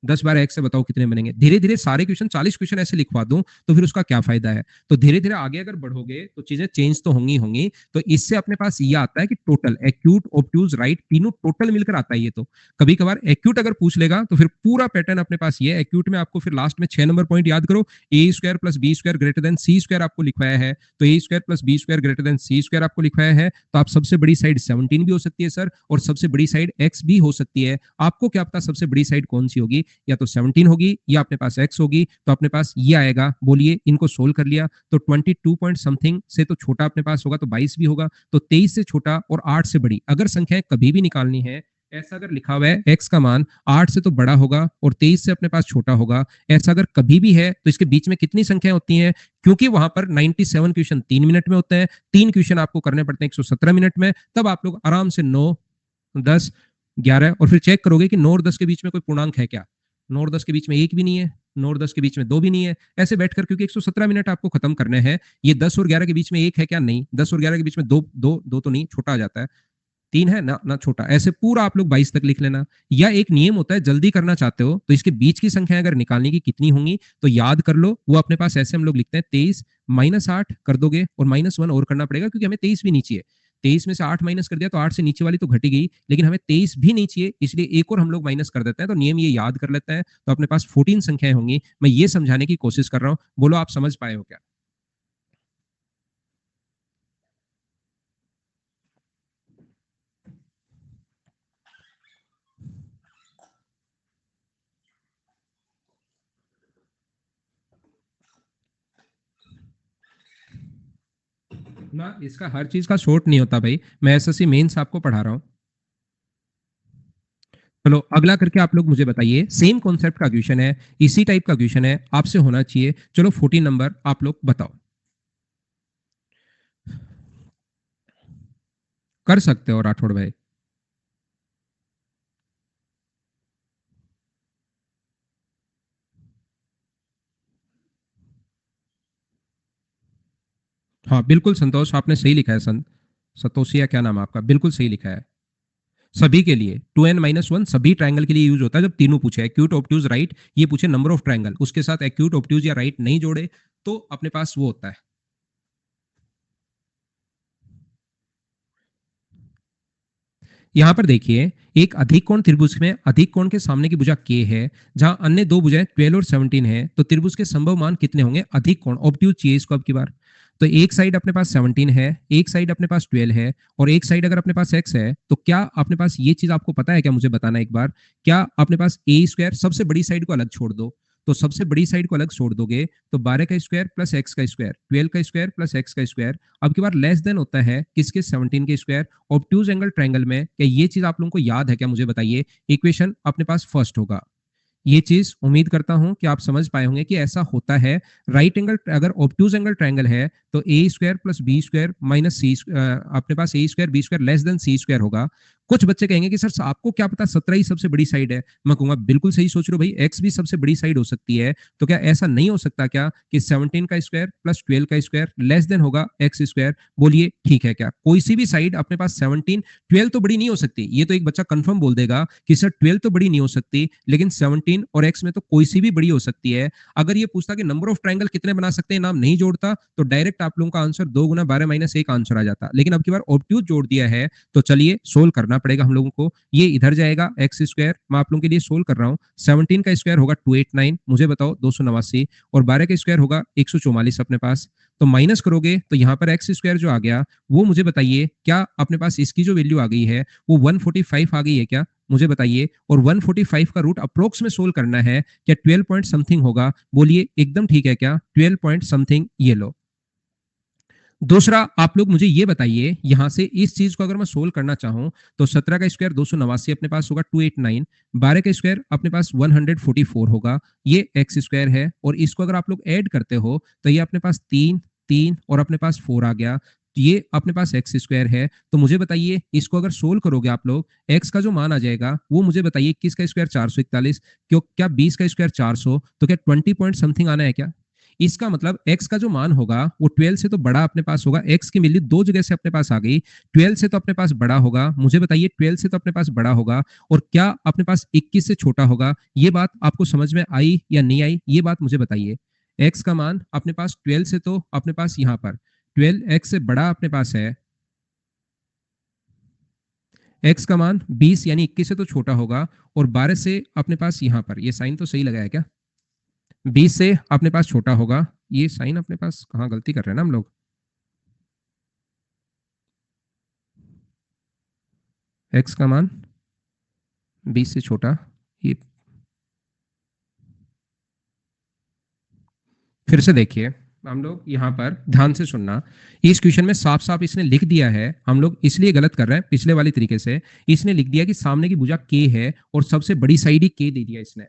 10 12 एक से बताओ कितने बनेंगे। धीरे धीरे सारे क्वेश्चन 40 क्वेश्चन ऐसे लिखवा दूं तो फिर उसका क्या फायदा है। तो धीरे धीरे आगे अगर बढ़ोगे तो चीजें चेंज तो होंगी होंगी। तो इससे अपने पास ये आता है कि टोटल एक्यूट, ऑब्ट्यूज, राइट तीनों टोटल मिलकर आता है। ये तो कभी कभार एक्यूट अगर पूछ लेगा तो फिर पूरा पैटर्न अपने पास ये है। एक्यूट में आपको फिर लास्ट में 6 नंबर पॉइंट याद करो, A square plus B square greater than C square आपको लिखवाया है। तो A square plus B square greater than C square आपको लिखवाया है। तो आप सबसे बड़ी साइड 17 भी हो सकती है सर, और सबसे बड़ी साइड एक्स भी हो सकती है। आपको क्या पता सबसे बड़ी साइड कौन सी होगी, या तो 17 होगी या अपने पास x होगी। तो अपने पास ये आएगा। बोलिए, इनको सोल्व कर लिया तो 22 पॉइंट समथिंग से तो छोटा अपने पास होगा, तो 22 भी होगा। तो 23 से छोटा और 8 से बड़ी अगर संख्याएं कभी भी निकालनी है, ऐसा अगर लिखा हुआ है x का मान 8 से तो बड़ा होगा और 23 से अपने पास छोटा होगा, ऐसा अगर कभी भी है तो इसके बीच में कितनी संख्याएं होती हैं? क्योंकि वहां पर 97 क्वेश्चन 3 मिनट में होते हैं, 3 क्वेश्चन आपको करने पड़ते हैं 117 मिनट में। तब आप लोग आराम से 9, 10, 11 और फिर चेक करोगे कि 9 और 10 के बीच में कोई पूर्णांक है क्या। 9 और 10 के बीच में 1 भी नहीं है, 9 और 10 के बीच में 2 भी नहीं है। ऐसे बैठकर, क्योंकि 117 मिनट आपको खत्म करने हैं। ये 10 और 11 के बीच में 1 है क्या? नहीं। 10 और 11 के बीच में 2 2 2 तो नहीं, छोटा आ जाता है। 3 है ना, ना छोटा। ऐसे पूरा आप लोग 22 तक लिख लेना। या एक नियम होता है, जल्दी करना चाहते हो तो इसके बीच की संख्या अगर निकालने की कितनी होंगी तो याद कर लो। वो अपने पास ऐसे हम लोग लिखते हैं 23 -8 कर दोगे और -1 और करना पड़ेगा, क्योंकि हमें 23 भी नहीं चाहिए। 23 में से 8 माइनस कर दिया तो 8 से नीचे वाली तो घटी गई, लेकिन हमें 23 भी नहीं चाहिए, इसलिए एक और हम लोग माइनस कर देते हैं। तो नियम ये याद कर लेते हैं। तो अपने पास 14 संख्याएं होंगी। मैं ये समझाने की कोशिश कर रहा हूं। बोलो, आप समझ पाए हो क्या? ना, इसका हर चीज का शॉर्ट नहीं होता भाई। मैं एसएससी मेंस आपको पढ़ा रहा हूँ। चलो अगला करके आप लोग मुझे बताइए। सेम कॉन्सेप्ट का क्वेश्चन है, इसी टाइप का क्वेश्चन है, आपसे होना चाहिए। चलो 14 नंबर आप लोग बताओ। कर सकते हो राठौड़ भाई। हाँ बिल्कुल संतोष, आपने सही लिखा है। सतोषिया क्या नाम है आपका? बिल्कुल सही लिखा है। सभी के लिए 2n-1 सभी ट्रायंगल के लिए यूज होता है। जब तीनों पूछे, एक्यूट, ऑब्ट्यूज, राइट, ये पूछे नंबर ऑफ ट्रायंगल, उसके साथ एक्यूट, ऑब्ट्यूज या राइट नहीं जोड़े तो अपने पास वो होता है। यहां पर देखिए, एक अधिक कोण त्रिभुज में अधिक कोण के सामने की भुजा k है, जहां अन्य दो भुजाएं 12 और 17 है, तो त्रिभुज के संभव मान कितने होंगे? अधिक कोण, ऑब्ट्यूज चाहिए इसको अब की बार। तो एक साइड अपने पास 17 है, एक साइड अपने पास 12 है और एक साइड अगर अपने पास x है, तो क्या अपने पास ये चीज आपको पता है क्या? मुझे बताना एक बार। क्या अपने पास a स्क्वायर, सबसे बड़ी साइड को अलग छोड़ दो, तो सबसे बड़ी साइड को अलग छोड़ दोगे तो 12 का स्क्वायर प्लस एक्स का स्क्वायर, 12 का स्क्वायर प्लस एक्स का स्क्वायर, अब की बार लेस देन होता है किसके, 17 के स्क्वायर। ऑब्ट्यूज एंगल ट्रायंगल में क्या ये चीज आप लोगों को याद है क्या, मुझे बताइए। इक्वेशन अपने पास फर्स्ट होगा, ये चीज उम्मीद करता हूं कि आप समझ पाए होंगे कि ऐसा होता है। राइट एंगल अगर ऑब्ट्यूज एंगल ट्रायंगल है तो A square plus B square minus C, अपने पास A square B square less than C square होगा। कुछ बच्चे कहेंगे कि सर आपको क्या पता 17 ही सबसे बड़ी साइड है। मैं कहूंगा बिल्कुल सही सोच रहे हो भाई, एक्स भी सबसे बड़ी साइड हो सकती है। तो क्या ऐसा नहीं हो सकता क्या कि 17 का स्क्वायर प्लस 12 का स्क्वायर लेस देन होगा एक्स स्क्वायर। बोलिए ठीक है क्या, कोई सी भी साइड अपने पास 17, 12 तो बड़ी नहीं हो सकती, ये तो एक बच्चा कंफर्म बोल देगा कि सर 12 तो बड़ी नहीं हो सकती, लेकिन 17 और एक्स में तो कोई सी भी बड़ी हो सकती है। अगर ये पूछता कि नंबर ऑफ ट्रायंगल कितने बना सकते हैं, नाम नहीं जोड़ता तो डायरेक्ट आप लोगों का आंसर 2 गुना 12 माइनस 1 आंसर आ जाता। लेकिन अब की बार ऑब्ट्यूज जोड़ दिया है तो चलिए सोल्व करना पड़ेगा हम लोगों को। ये इधर जाएगा एक्स स्क्वायर, मैं आप लोगों के लिए सोल्व कर रहा हूं। 17 का स्क्वायर होगा 289, मुझे बताओ 289, और 12 का स्क्वायर होगा 144 अपने पास। तो माइनस करोगे तो यहाँ पर एक्स स्क्वायर जो आ गया वो मुझे बताइए क्या अपने पास इसकी जो वैल्यू आ गई है वो 145 आ गई है क्या, मुझे बताइए। और 145 का रूट अप्रोक्स में सोल्व करना है, क्या 12 पॉइंट समथिंग होगा, बोलिए एकदम ठीक है क्या, 12 पॉइंट समथिंग, ये लो। दूसरा आप लोग मुझे ये बताइए, यहां से इस चीज को अगर मैं सोल्व करना चाहूं तो 17 का स्क्वायर 289 अपने पास होगा 289, 12 का स्क्वायर अपने पास 144 होगा, ये एक्स स्क्वायर है। और इसको अगर आप लोग ऐड करते हो तो ये अपने पास 3 3 और अपने पास 4 आ गया, ये अपने पास एक्स स्क्वायर है। तो मुझे बताइए इसको अगर सोल्व करोगे आप लोग, एक्स का जो मान आ जाएगा वो मुझे बताइए, 21 का स्क्वायर 441, क्यों क्या 20 का स्क्वायर 400, तो क्या 20 पॉइंट समथिंग आना है क्या। इसका मतलब x का जो मान होगा वो 12 से तो बड़ा अपने पास होगा, x की वैल्यू दो जगह से अपने पास आ गई, 12 से तो अपने पास बड़ा होगा, मुझे बताइए 12 से तो अपने पास बड़ा होगा, और क्या अपने पास 21 से छोटा होगा। ये बात आपको समझ में आई या नहीं आई, ये बात मुझे बताइए। x का मान अपने पास 12 से तो अपने पास यहाँ पर 12 x से बड़ा अपने पास है, x का मान 20 यानी 21 से तो छोटा होगा, और 12 से अपने पास यहाँ पर, ये साइन तो सही लगाया क्या, 20 से अपने पास छोटा होगा। ये साइन अपने पास कहाँ गलती कर रहे हैं ना हम लोग, x का मान 20 से छोटा, ये फिर से देखिए, हम लोग यहाँ पर ध्यान से सुनना, इस क्वेश्चन में साफ साफ इसने लिख दिया है, हम लोग इसलिए गलत कर रहे हैं पिछले वाले तरीके से। इसने लिख दिया कि सामने की भुजा k है और सबसे बड़ी साइड ही k दे दिया इसने।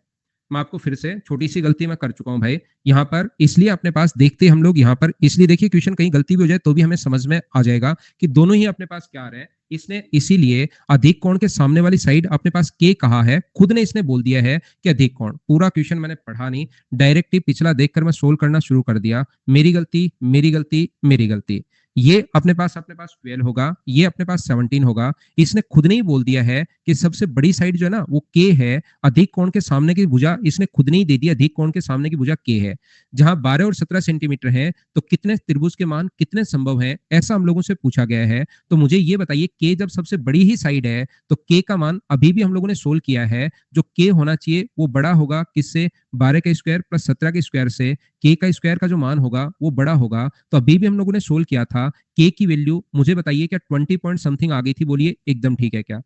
मैं आपको फिर से, छोटी सी गलती मैं कर चुका हूं भाई यहाँ पर, इसलिए अपने पास देखते हम लोग यहाँ पर, इसलिए देखिए क्वेश्चन कहीं गलती भी हो जाए तो भी हमें समझ में आ जाएगा कि दोनों ही अपने पास क्या आ रहे हैं। इसने इसीलिए अधिक कोण के सामने वाली साइड अपने पास के कहा है, खुद ने इसने बोल दिया है कि अधिक कोण। पूरा क्वेश्चन मैंने पढ़ा नहीं, डायरेक्ट ही पिछला देखकर मैं सोल्व करना शुरू कर दिया, मेरी गलती मेरी गलती मेरी गलती। ये अपने पास 12 होगा, ये अपने पास 17 होगा। इसने खुद ने ही बोल दिया है कि सबसे बड़ी साइड जो है ना वो के है, अधिक कोण के सामने की भुजा इसने खुद ने ही दे दिया, अधिक कोण के सामने की भुजा के है। जहां 12 और 17 सेंटीमीटर है तो कितने त्रिभुज के मान कितने संभव है, ऐसा हम लोगों से पूछा गया है। तो मुझे ये बताइए, के जब सबसे बड़ी ही साइड है तो के का मान अभी भी हम लोगों ने सोल्व किया है, जो के होना चाहिए वो बड़ा होगा किससे, 12 का स्क्वायर प्लस 17 के स्क्वायर से। के का स्क्वायर का जो मान होगा वो बड़ा होगा, तो अभी भी हम लोगों ने सोल्व किया था। के की वैल्यू मुझे बताइए क्या 20 पॉइंट समथिंग आ गई थी, बोलिए एकदम ठीक है क्या।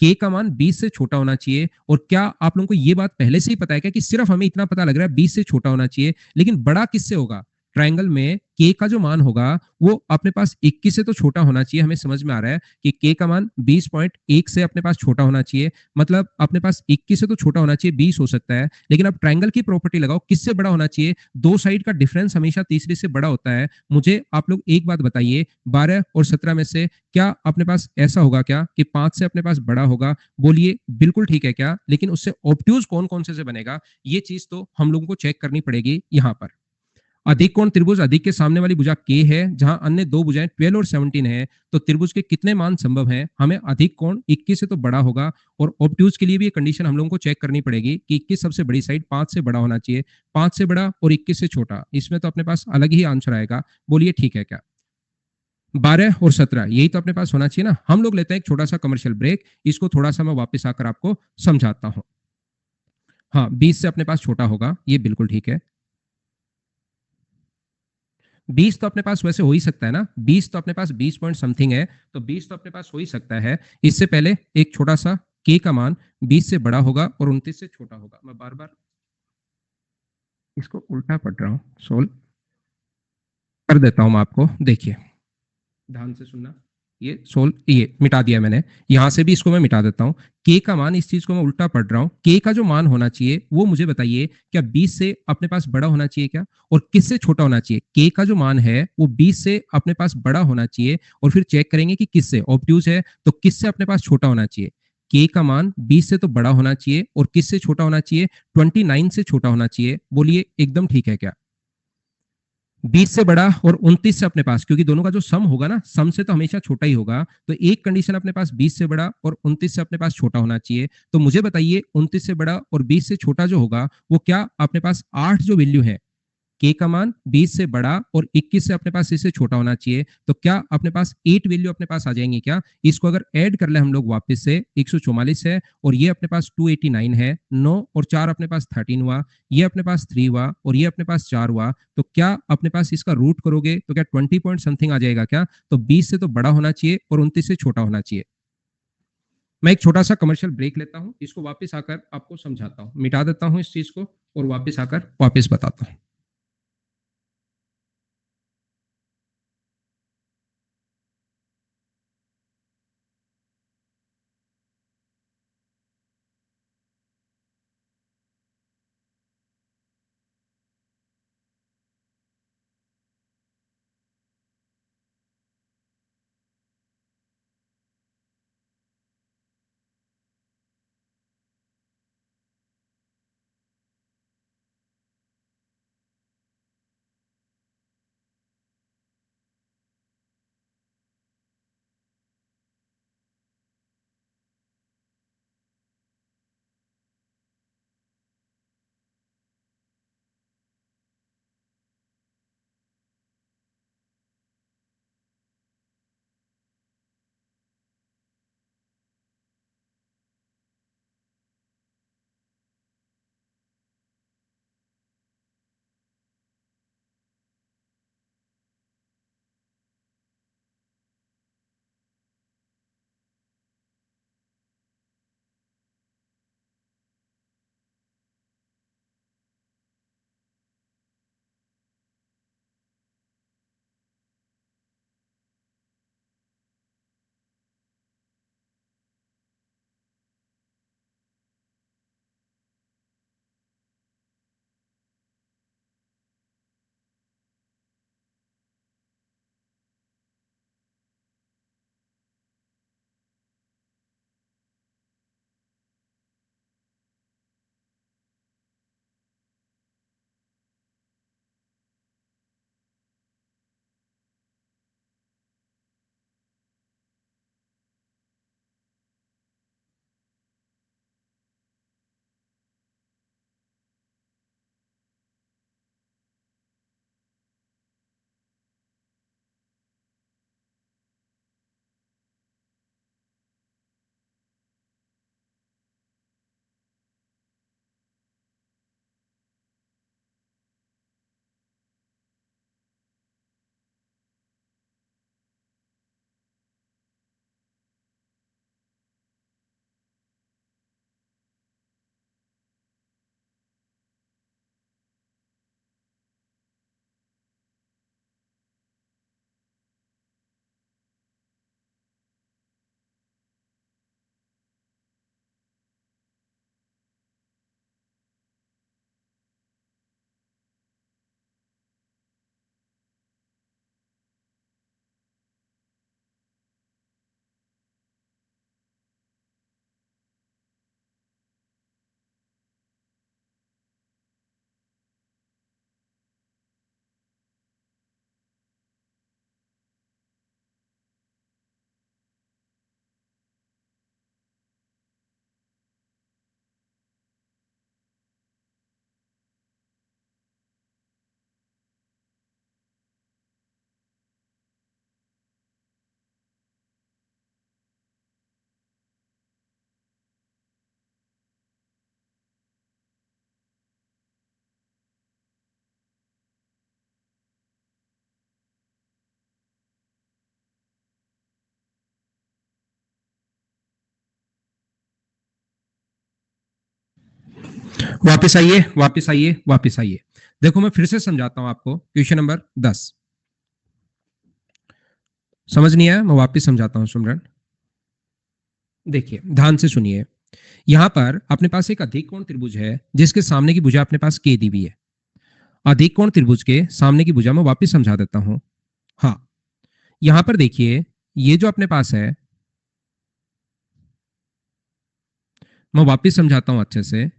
के का मान 20 से छोटा होना चाहिए, और क्या आप लोगों को ये बात पहले से ही पता है क्या कि सिर्फ हमें इतना पता लग रहा है 20 से छोटा होना चाहिए, लेकिन बड़ा किससे होगा। ट्रायंगल में के का जो मान होगा वो अपने पास 21 से तो छोटा होना चाहिए, हमें समझ में आ रहा है कि के का मान 20.1 से अपने पास छोटा होना चाहिए, मतलब अपने पास 21 से तो छोटा होना चाहिए, 20 हो सकता है। लेकिन अब ट्रायंगल की प्रॉपर्टी लगाओ, किससे बड़ा होना चाहिए, दो साइड का डिफरेंस हमेशा तीसरे से बड़ा होता है। मुझे आप लोग एक बात बताइए, 12 और 17 में से क्या अपने पास ऐसा होगा क्या कि 5 से अपने पास बड़ा होगा, बोलिए बिल्कुल ठीक है क्या। लेकिन उससे ऑब्ट्यूज कौन कौन से बनेगा, ये चीज तो हम लोगों को चेक करनी पड़ेगी। यहाँ पर अधिक कोण त्रिभुज, अधिक के सामने वाली भुजा के है, जहां अन्य दो भुजाएं 12 और 17 है, तो त्रिभुज के कितने मान संभव हैं, हमें अधिक कोण 21 से तो बड़ा होगा। और ऑब्ट्यूज के लिए भी ये कंडीशन हम लोगों को चेक करनी पड़ेगी कि 21 सबसे बड़ी साइड 5 से बड़ा होना चाहिए, 5 से बड़ा और 21 से छोटा, इसमें तो अपने पास अलग ही आंसर आएगा। बोलिए ठीक है क्या, 12 और 17 यही तो अपने पास होना चाहिए ना। हम लोग लेते हैं एक छोटा सा कमर्शियल ब्रेक, इसको थोड़ा सा मैं वापस आकर आपको समझाता हूँ। हाँ, 20 से अपने पास छोटा होगा, ये बिल्कुल ठीक है। 20 तो अपने पास वैसे हो ही सकता है ना, 20 तो अपने पास 20 पॉइंट समथिंग है, तो 20 तो अपने पास हो ही सकता है। इससे पहले एक छोटा सा के का मान 20 से बड़ा होगा और 29 से छोटा होगा। मैं बार बार इसको उल्टा पढ़ रहा हूँ, सोल्व कर देता हूँ मैं आपको, देखिए ध्यान से सुनना। ये सोल्व, ये मिटा दिया मैंने, यहां से भी इसको मैं मिटा देता हूँ। के का मान, इस चीज को मैं उल्टा पढ़ रहा हूँ, के का जो मान होना चाहिए वो मुझे बताइए, क्या 20 से अपने पास बड़ा होना चाहिए क्या, और किससे छोटा होना चाहिए। के का जो मान है वो 20 से अपने पास बड़ा होना चाहिए, और फिर चेक करेंगे कि किससे, ऑब्ट्यूज है तो किससे अपने पास छोटा होना चाहिए। के का मान 20 से तो बड़ा होना चाहिए, और किससे छोटा होना चाहिए, 29 से छोटा होना चाहिए। बोलिए एकदम ठीक है क्या। 20 से बड़ा और 29 से अपने पास, क्योंकि दोनों का जो सम होगा ना, सम से तो हमेशा छोटा ही होगा, तो एक कंडीशन अपने पास 20 से बड़ा और 29 से अपने पास छोटा होना चाहिए। तो मुझे बताइए 29 से बड़ा और 20 से छोटा जो होगा वो क्या अपने पास 8 जो वैल्यू है, के का मान 20 से बड़ा और 21 से अपने पास इससे छोटा होना चाहिए, तो क्या अपने पास 8 वैल्यू अपने पास आ जाएंगी क्या। इसको अगर ऐड कर ले हम लोग वापस से, 144 है और ये अपने पास 289 है, 9 और 4 अपने पास 13 हुआ, ये अपने पास 3 हुआ और ये अपने पास 4 हुआ, तो क्या अपने पास इसका रूट करोगे तो क्या 20 पॉइंट समथिंग आ जाएगा क्या। तो 20 से तो बड़ा होना चाहिए और 29 से छोटा होना चाहिए। मैं एक छोटा सा कमर्शियल ब्रेक लेता हूं, इसको वापस आकर आपको समझाता हूं, मिटा देता हूं इस चीज को और वापस आकर वापस बताता हूं। वापस आइए, वापस आइए, वापस आइए। देखो मैं फिर से समझाता हूं आपको, क्वेश्चन नंबर 10 समझ नहीं आया, मैं वापस समझाता हूं सुमरन। देखिए ध्यान से सुनिए, यहां पर अपने पास एक अधिक कोण त्रिभुज है जिसके सामने की भुजा अपने पास के दी हुई है। अधिक कोण त्रिभुज के सामने की भुजा मैं वापस समझा देता हूं। हाँ, यहां पर देखिए, ये जो अपने पास है, मैं वापस समझाता हूं अच्छे से।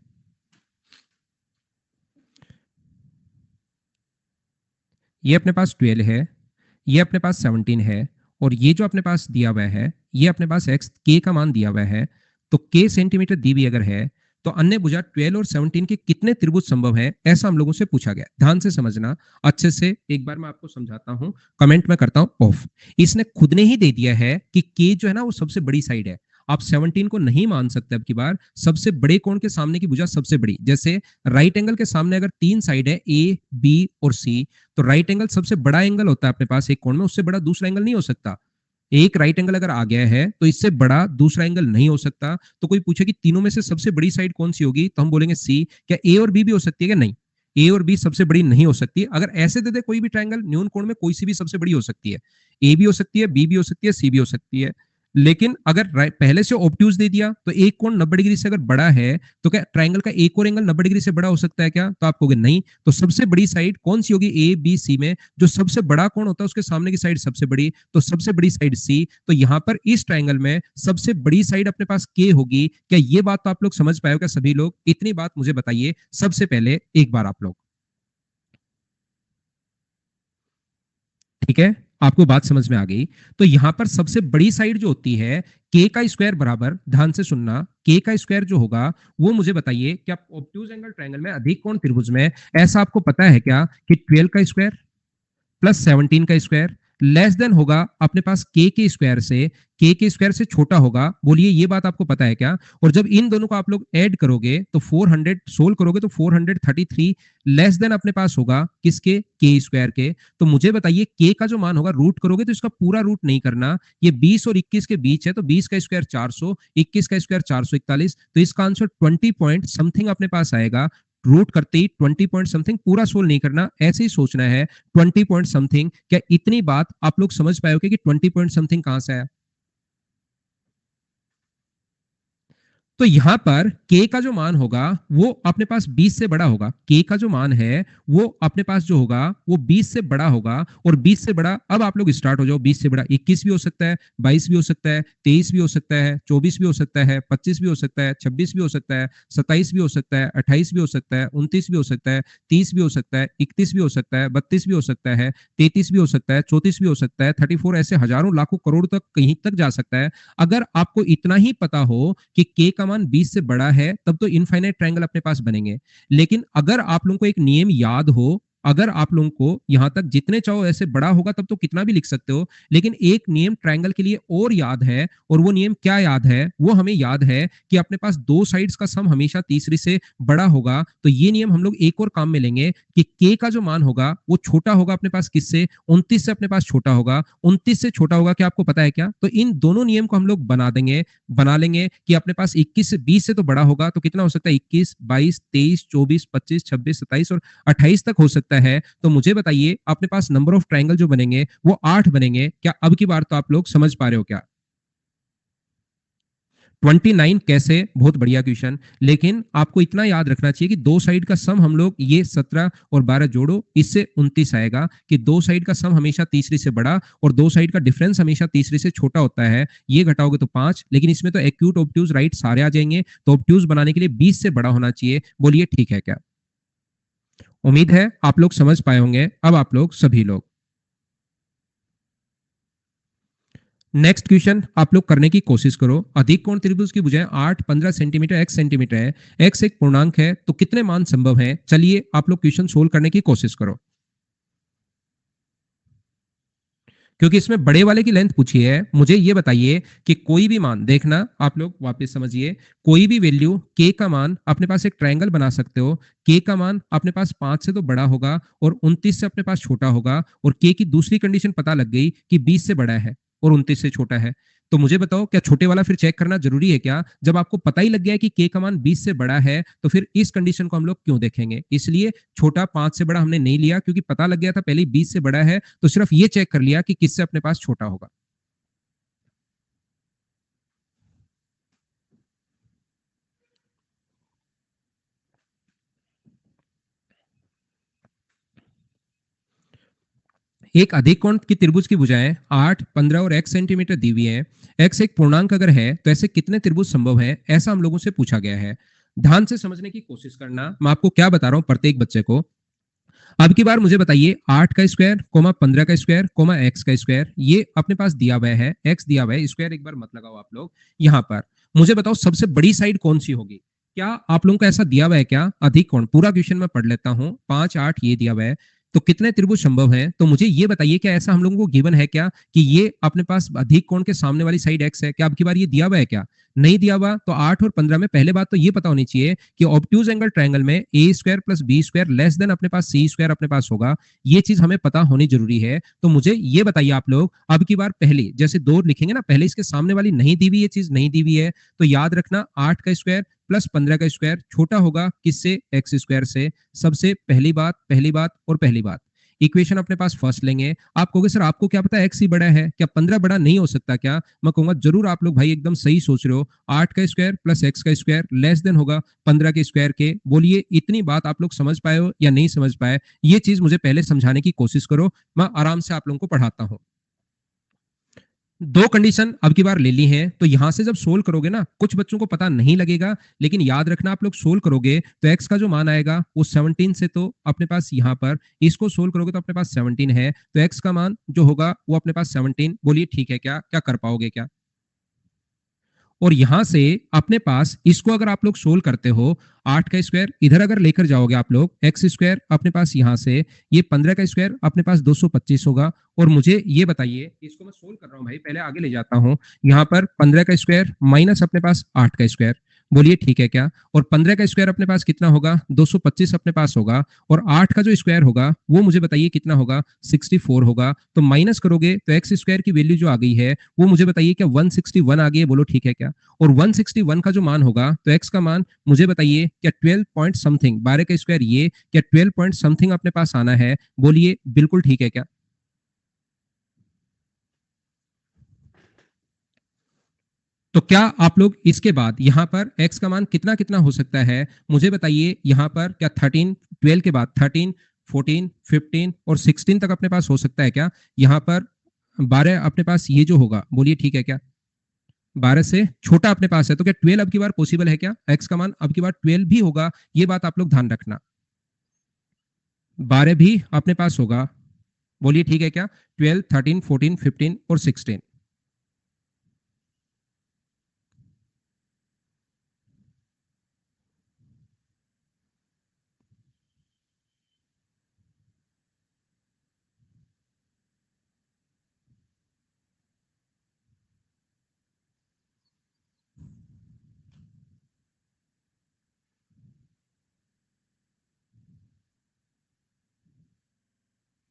ये अपने पास 12 है, ये अपने पास 17 है, और ये जो अपने पास दिया हुआ है, ये अपने पास एक्स के का मान दिया हुआ है। तो के सेंटीमीटर दी हुई अगर है, तो अन्य भुजा 12 और 17 के कितने त्रिभुज संभव है, ऐसा हम लोगों से पूछा गया। ध्यान से समझना अच्छे से, एक बार मैं आपको समझाता हूं, कमेंट में करता हूं ऑफ। इसने खुद ने ही दे दिया है कि के जो है ना वो सबसे बड़ी साइड है। आप 17 को नहीं मान सकते अब की बार, सबसे बड़े कोण के सामने की भुजा सबसे बड़ी। जैसे राइट एंगल के सामने अगर तीन साइड है ए, बी और सी, तो राइट एंगल सबसे बड़ा एंगल होता है अपने पास एक कोण में, उससे बड़ा दूसरा एंगल नहीं हो सकता। एक राइट एंगल अगर आ गया है तो इससे बड़ा दूसरा एंगल नहीं हो सकता। तो कोई पूछे कि तीनों में से सबसे बड़ी साइड कौन सी होगी, तो हम बोलेंगे सी। क्या ए और बी भी हो सकती है क्या? नहीं, ए और बी सबसे बड़ी नहीं हो सकती। अगर ऐसे दे दे कोई भी ट्रायंगल न्यून कोण में, कोई सी भी सबसे बड़ी हो सकती है। ए भी हो सकती है, बी भी हो सकती है, सी भी हो सकती है। लेकिन अगर पहले से ऑब्ट्यूज दे दिया तो एक कोण 90 डिग्री से अगर बड़ा है, तो क्या ट्रायंगल का एक और एंगल 90 डिग्री से बड़ा हो सकता है क्या? तो आप कहोगे नहीं। तो सबसे बड़ी साइड कौन सी होगी? ए बी सी में जो सबसे बड़ा कोण होता है उसके सामने की साइड सबसे बड़ी, तो सबसे बड़ी साइड सी। तो यहां पर इस ट्रायंगल में सबसे बड़ी साइड अपने पास के होगी। क्या ये बात तो आप लोग समझ पाए हो क्या सभी लोग? इतनी बात मुझे बताइए सबसे पहले एक बार आप लोग, ठीक है? आपको बात समझ में आ गई। तो यहां पर सबसे बड़ी साइड जो होती है, के का स्क्वायर बराबर, ध्यान से सुनना, के का स्क्वायर जो होगा वो मुझे बताइए, क्या ऑब्ट्यूज एंगल ट्रायंगल में अधिक कोण त्रिभुज में ऐसा आपको पता है क्या कि 12 का स्क्वायर प्लस 17 का स्क्वायर लेस देन होगा अपने पास के स्क्वायर से, के स्क्वायर से छोटा होगा? बोलिए ये बात आपको पता है क्या? और जब इन दोनों को आप लोग ऐड करोगे तो 400 सोल्व करोगे तो 433 लेस देन अपने पास होगा किसके? के स्क्वायर के। तो मुझे बताइए के का जो मान होगा, रूट करोगे तो इसका पूरा रूट नहीं करना, ये 20 और 21 के बीच है, तो 20 का स्क्वायर 400, 21 का स्क्वायर 441, तो इसका आंसर 20 पॉइंट समथिंग अपने पास आएगा। रूट करते ही 20 पॉइंट समथिंग, पूरा सोल्व नहीं करना, ऐसे ही सोचना है 20 पॉइंट समथिंग। क्या इतनी बात आप लोग समझ पाए हो कि 20 पॉइंट समथिंग कहां से आया? तो यहां पर k का जो मान होगा वो अपने पास 20 से बड़ा होगा। k का जो मान है वो अपने पास जो होगा वो 20 से बड़ा होगा। और 20 से बड़ा, अब आप लोग स्टार्ट हो जाओ, 20 से बड़ा 21 भी हो सकता है, 22 भी हो सकता है, 23 भी हो सकता है, 24 भी हो सकता है, 25 भी हो सकता है, 26 भी हो सकता है, 27 भी हो सकता है, 28 भी हो सकता है, 29 भी हो सकता है, 30 भी हो सकता है, 31 भी हो सकता है, 32 भी हो सकता है, 33 भी हो सकता है, 34 भी हो सकता है, 34, ऐसे हजारों लाखों करोड़ तक कहीं तक जा सकता है। अगर आपको इतना ही पता हो कि के का मान 20 से बड़ा है, तब तो इनफाइनाइट ट्रायंगल अपने पास बनेंगे। लेकिन अगर आप लोगों को एक नियम याद हो, अगर आप लोगों को यहां तक जितने चाहो ऐसे बड़ा होगा तब तो कितना भी लिख सकते हो, लेकिन एक नियम ट्रायंगल के लिए और याद है। और वो नियम क्या याद है? वो हमें याद है कि अपने पास दो साइड्स का सम हमेशा तीसरी से बड़ा होगा। तो ये नियम हम लोग एक और काम में लेंगे कि के का जो मान होगा वो छोटा होगा अपने पास किससे? 29 से अपने पास छोटा होगा। 29 से छोटा होगा, क्या आपको पता है क्या? तो इन दोनों नियम को हम लोग बना लेंगे कि अपने पास 21 से 20 से तो बड़ा होगा, तो कितना हो सकता है? 21, 22, 23, 24, 25, 26, 27 और 28 तक हो सकता है। तो मुझे बताइए अपने पास नंबर ऑफ ट्रायंगल जो बनेंगे वो 8 बनेंगे। क्या अब की बार तो आप लोग समझ पा रहे हो क्या? 29 कैसे? बहुत बढ़िया क्वेश्चन। लेकिन आपको इतना याद रखना चाहिए कि दो साइड का सम हम लोग, ये 17 और 12 जोड़ो, इससे 29 आएगा। कि दो साइड का सम हमेशा तीसरी से बड़ा और दो साइड का डिफरेंस हमेशा तीसरी से छोटा होता है। ये घटाओगे तो 5, लेकिन इसमें तो एक्यूट, ऑब्ट्यूज, राइट सारे आ जाएंगे। तो ऑब्ट्यूज बनाने के लिए 20 से बड़ा होना चाहिए। बोलिए ठीक है क्या? उम्मीद है आप लोग समझ पाए होंगे। अब आप लोग सभी लोग नेक्स्ट क्वेश्चन आप लोग करने की कोशिश करो। अधिक कोण त्रिभुज की भुजाएं 8, 15 सेंटीमीटर, x सेंटीमीटर है, x एक पूर्णांक है, तो कितने मान संभव है? चलिए आप लोग क्वेश्चन सोल्व करने की कोशिश करो, क्योंकि इसमें बड़े वाले की लेंथ पूछी है। मुझे ये बताइए कि कोई भी मान, देखना आप लोग वापस समझिए, कोई भी वैल्यू k का मान अपने पास, एक ट्रायंगल बना सकते हो, k का मान अपने पास 5 से तो बड़ा होगा और 29 से अपने पास छोटा होगा। और k की दूसरी कंडीशन पता लग गई कि 20 से बड़ा है और 29 से छोटा है। तो मुझे बताओ क्या छोटे वाला फिर चेक करना जरूरी है क्या? जब आपको पता ही लग गया है कि k का मान 20 से बड़ा है, तो फिर इस कंडीशन को हम लोग क्यों देखेंगे? इसलिए छोटा 5 से बड़ा हमने नहीं लिया, क्योंकि पता लग गया था पहले ही 20 से बड़ा है, तो सिर्फ ये चेक कर लिया कि किससे अपने पास छोटा होगा। एक अधिक कोण की त्रिभुज की भुजाएं 8, 15 और x सेंटीमीटर दी हुई है। x एक पूर्णांक अगर है तो ऐसे कितने त्रिभुज संभव है, ऐसा हम लोगों से पूछा गया है। ध्यान से समझने की कोशिश करना, मैं आपको क्या बता रहा हूं प्रत्येक बच्चे को। अब की बार मुझे बताइए 8 का स्क्वायर, 15 का स्क्वायर, x का स्क्वायर, ये अपने पास दिया हुआ है, x दिया हुआ है, स्क्वायर एक बार मत लगाओ आप लोग। यहाँ पर मुझे बताओ सबसे बड़ी साइड कौन सी होगी? क्या आप लोगों को ऐसा दिया हुआ है क्या? अधिक कोण, पूरा क्वेश्चन में पढ़ लेता हूँ, 5, 8 ये दिया हुआ है। तो कितने त्रिभुज संभव है? तो मुझे ये बताइए क्या ऐसा हम लोगों को गिवन है क्या कि ये अपने पास अधिक कोण के सामने वाली साइड x है? क्या अब की बार ये दिया हुआ है क्या? नहीं दिया हुआ। तो 8 और 15 में पहले बात तो ये पता होनी चाहिए कि ऑब्ट्यूज एंगल ट्रायंगल में A square plus B square less than अपने पास सी स्क्वायर अपने पास होगा। ये चीज हमें पता होनी जरूरी है। तो मुझे ये बताइए आप लोग, अब की बार पहले जैसे 2 लिखेंगे ना, पहले इसके सामने वाली नहीं दी हुई, ये चीज नहीं दी हुई है, तो याद रखना 8 का स्क्वायर प्लस 15 का स्क्वायर छोटा होगा किससे? एक्स स्क्वायर से। सबसे पहली बात, पहली बात और पहली बात, इक्वेशन अपने पास फर्स्ट लेंगे। आप कहोगे सर आपको क्या पता एक्स ही बड़ा है, क्या 15 बड़ा नहीं हो सकता क्या? मैं कहूंगा जरूर आप लोग भाई एकदम सही सोच रहे हो। 8 का स्क्वायर प्लस एक्स का स्क्वायर लेस देन होगा 15 के स्क्वायर के। बोलिए इतनी बात आप लोग समझ पाए हो या नहीं समझ पाए? ये चीज मुझे पहले समझाने की कोशिश करो, मैं आराम से आप लोगों को पढ़ाता हूँ। दो कंडीशन अब की बार ले ली हैं, तो यहां से जब सोल्व करोगे ना, कुछ बच्चों को पता नहीं लगेगा, लेकिन याद रखना आप लोग सोल्व करोगे तो x का जो मान आएगा वो 17 से, तो अपने पास यहां पर इसको सोल्व करोगे तो अपने पास 17 है, तो x का मान जो होगा वो अपने पास 17। बोलिए ठीक है क्या? क्या कर पाओगे क्या? और यहां से अपने पास इसको अगर आप लोग सोल्व करते हो, 8 का स्क्वायर इधर अगर लेकर जाओगे आप लोग, एक्स स्क्वायर अपने पास यहां से, ये 15 का स्क्वायर अपने पास 225 होगा। और मुझे ये बताइए, इसको मैं सोल्व कर रहा हूं भाई, पहले आगे ले जाता हूं। यहां पर 15 का स्क्वायर माइनस अपने पास 8 का स्क्वायर, बोलिए ठीक है क्या? और 15 का स्क्वायर अपने पास कितना होगा? 225 अपने पास होगा। और 8 का जो स्क्वायर होगा वो मुझे बताइए कितना होगा? 64 होगा। तो माइनस करोगे तो एक्स स्क्वायर की वैल्यू जो आ गई है वो मुझे बताइए क्या 161 आ गई है? बोलो ठीक है क्या? और 161 का जो मान होगा तो x का मान मुझे बताइए क्या 12 पॉइंट समथिंग, 12 का स्क्वायर ये, क्या 12 पॉइंट समथिंग अपने पास आना है? बोलिए बिल्कुल ठीक है क्या? तो क्या आप लोग इसके बाद यहाँ पर x का मान कितना कितना हो सकता है? मुझे बताइए यहाँ पर क्या 13, 12 के बाद 13, 14, 15 और 16 तक अपने पास हो सकता है क्या? यहाँ पर 12 अपने पास ये जो होगा, बोलिए ठीक है क्या? 12 से छोटा अपने पास है, तो क्या 12 अब की बार पॉसिबल है क्या? x का मान अब की बार 12 भी होगा, ये बात आप लोग ध्यान रखना। 12 भी अपने पास होगा, बोलिए ठीक है क्या? 12, 13, 14, 15 और 16।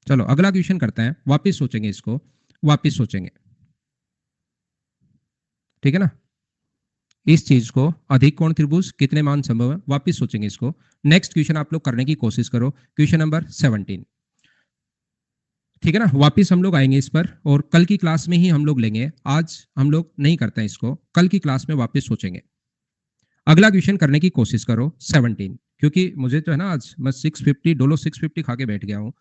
चलो अगला क्वेश्चन करते हैं, वापस सोचेंगे इसको, वापस सोचेंगे, ठीक है ना? इस चीज को, अधिक कोण त्रिभुज कितने मान संभव है, वापस सोचेंगे इसको। नेक्स्ट क्वेश्चन आप लोग करने की कोशिश करो, क्वेश्चन नंबर 17, ठीक है ना? वापस हम लोग आएंगे इस पर, और कल की क्लास में ही हम लोग लेंगे, आज हम लोग नहीं करते हैं इसको, कल की क्लास में वापस सोचेंगे। अगला क्वेश्चन करने की कोशिश करो 17, क्योंकि मुझे तो है ना आज मैं 650 डोलो 650 खा के बैठ गया हूँ,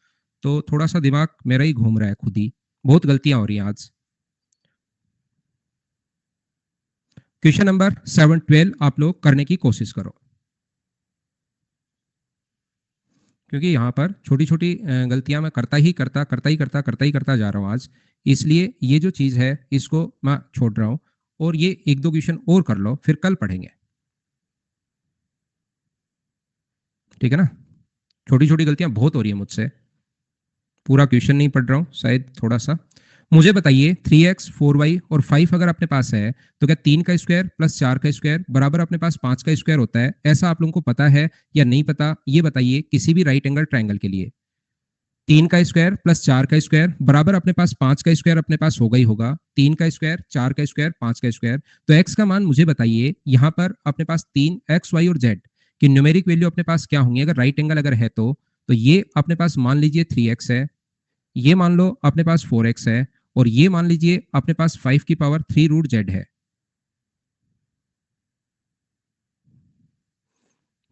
तो थोड़ा सा दिमाग मेरा ही घूम रहा है खुद ही, बहुत गलतियां हो रही हैं आज। क्वेश्चन नंबर 12 आप लोग करने की कोशिश करो, क्योंकि यहाँ पर छोटी छोटी गलतियां मैं करता ही जा रहा हूँ आज, इसलिए ये जो चीज है इसको मैं छोड़ रहा हूँ। और ये एक दो क्वेश्चन और कर लो, फिर कल पढ़ेंगे, ठीक है ना? छोटी छोटी गलतियां बहुत हो रही है मुझसे, पूरा क्वेश्चन नहीं पढ़ रहा हूँ शायद थोड़ा सा। मुझे बताइए 3x 4y और 5 अगर अपने पास है, तो क्या 3 का स्क्वायर प्लस 4 का स्क्वायर बराबर अपने पास 5 का स्क्वायर होता है? ऐसा आप लोगों को पता है या नहीं पता, ये बताइए किसी भी राइट एंगल ट्राइंगल के लिए। 3 का स्क्वायर प्लस 4 का स्क्वायर बराबर अपने पास 5 का स्क्वायर अपने पास होगा ही होगा। 3 का स्क्वायर, 4 का स्क्वायर, 5 का स्क्वायर। तो x का मान मुझे बताइए, यहाँ पर अपने पास 3 x, y और z की न्यूमेरिक वैल्यू अपने पास क्या होंगी? अगर राइट एंगल अगर है तो ये अपने पास मान लीजिए 3x है, ये मान लो अपने पास 4x है, और ये मान लीजिए अपने पास 5 की पावर 3 रूट z है।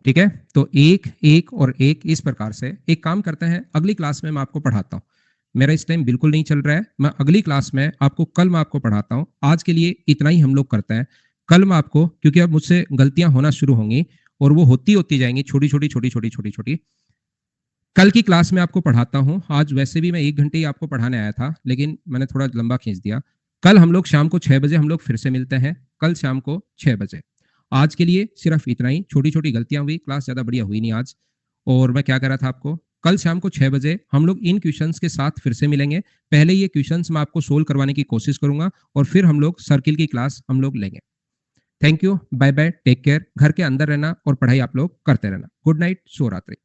ठीक है, तो एक एक और एक इस प्रकार से एक काम करते हैं, अगली क्लास में मैं आपको पढ़ाता हूँ। मेरा इस टाइम बिल्कुल नहीं चल रहा है, मैं अगली क्लास में आपको कल मैं आपको पढ़ाता हूँ। आज के लिए इतना ही हम लोग करते हैं। कल मैं आपको, क्योंकि अब मुझसे गलतियां होना शुरू होंगी और वो होती होती जाएंगी, छोटी छोटी छोटी छोटी छोटी छोटी। कल की क्लास में आपको पढ़ाता हूँ। आज वैसे भी मैं 1 घंटे ही आपको पढ़ाने आया था, लेकिन मैंने थोड़ा लंबा खींच दिया। कल हम लोग शाम को 6 बजे हम लोग फिर से मिलते हैं, कल शाम को 6 बजे। आज के लिए सिर्फ इतना ही। छोटी छोटी गलतियां हुई, क्लास ज्यादा बढ़िया हुई नहीं आज। और मैं क्या कर रहा था आपको, कल शाम को 6 बजे हम लोग इन क्वेश्चंस के साथ फिर से मिलेंगे। पहले ये क्वेश्चंस मैं आपको सोल्व करवाने की कोशिश करूंगा, और फिर हम लोग सर्किल की क्लास हम लोग लेंगे। Thank you, bye bye, take care. घर के अंदर रहना और पढ़ाई आप लोग करते रहना। गुड नाइट, शुभ रात्रि।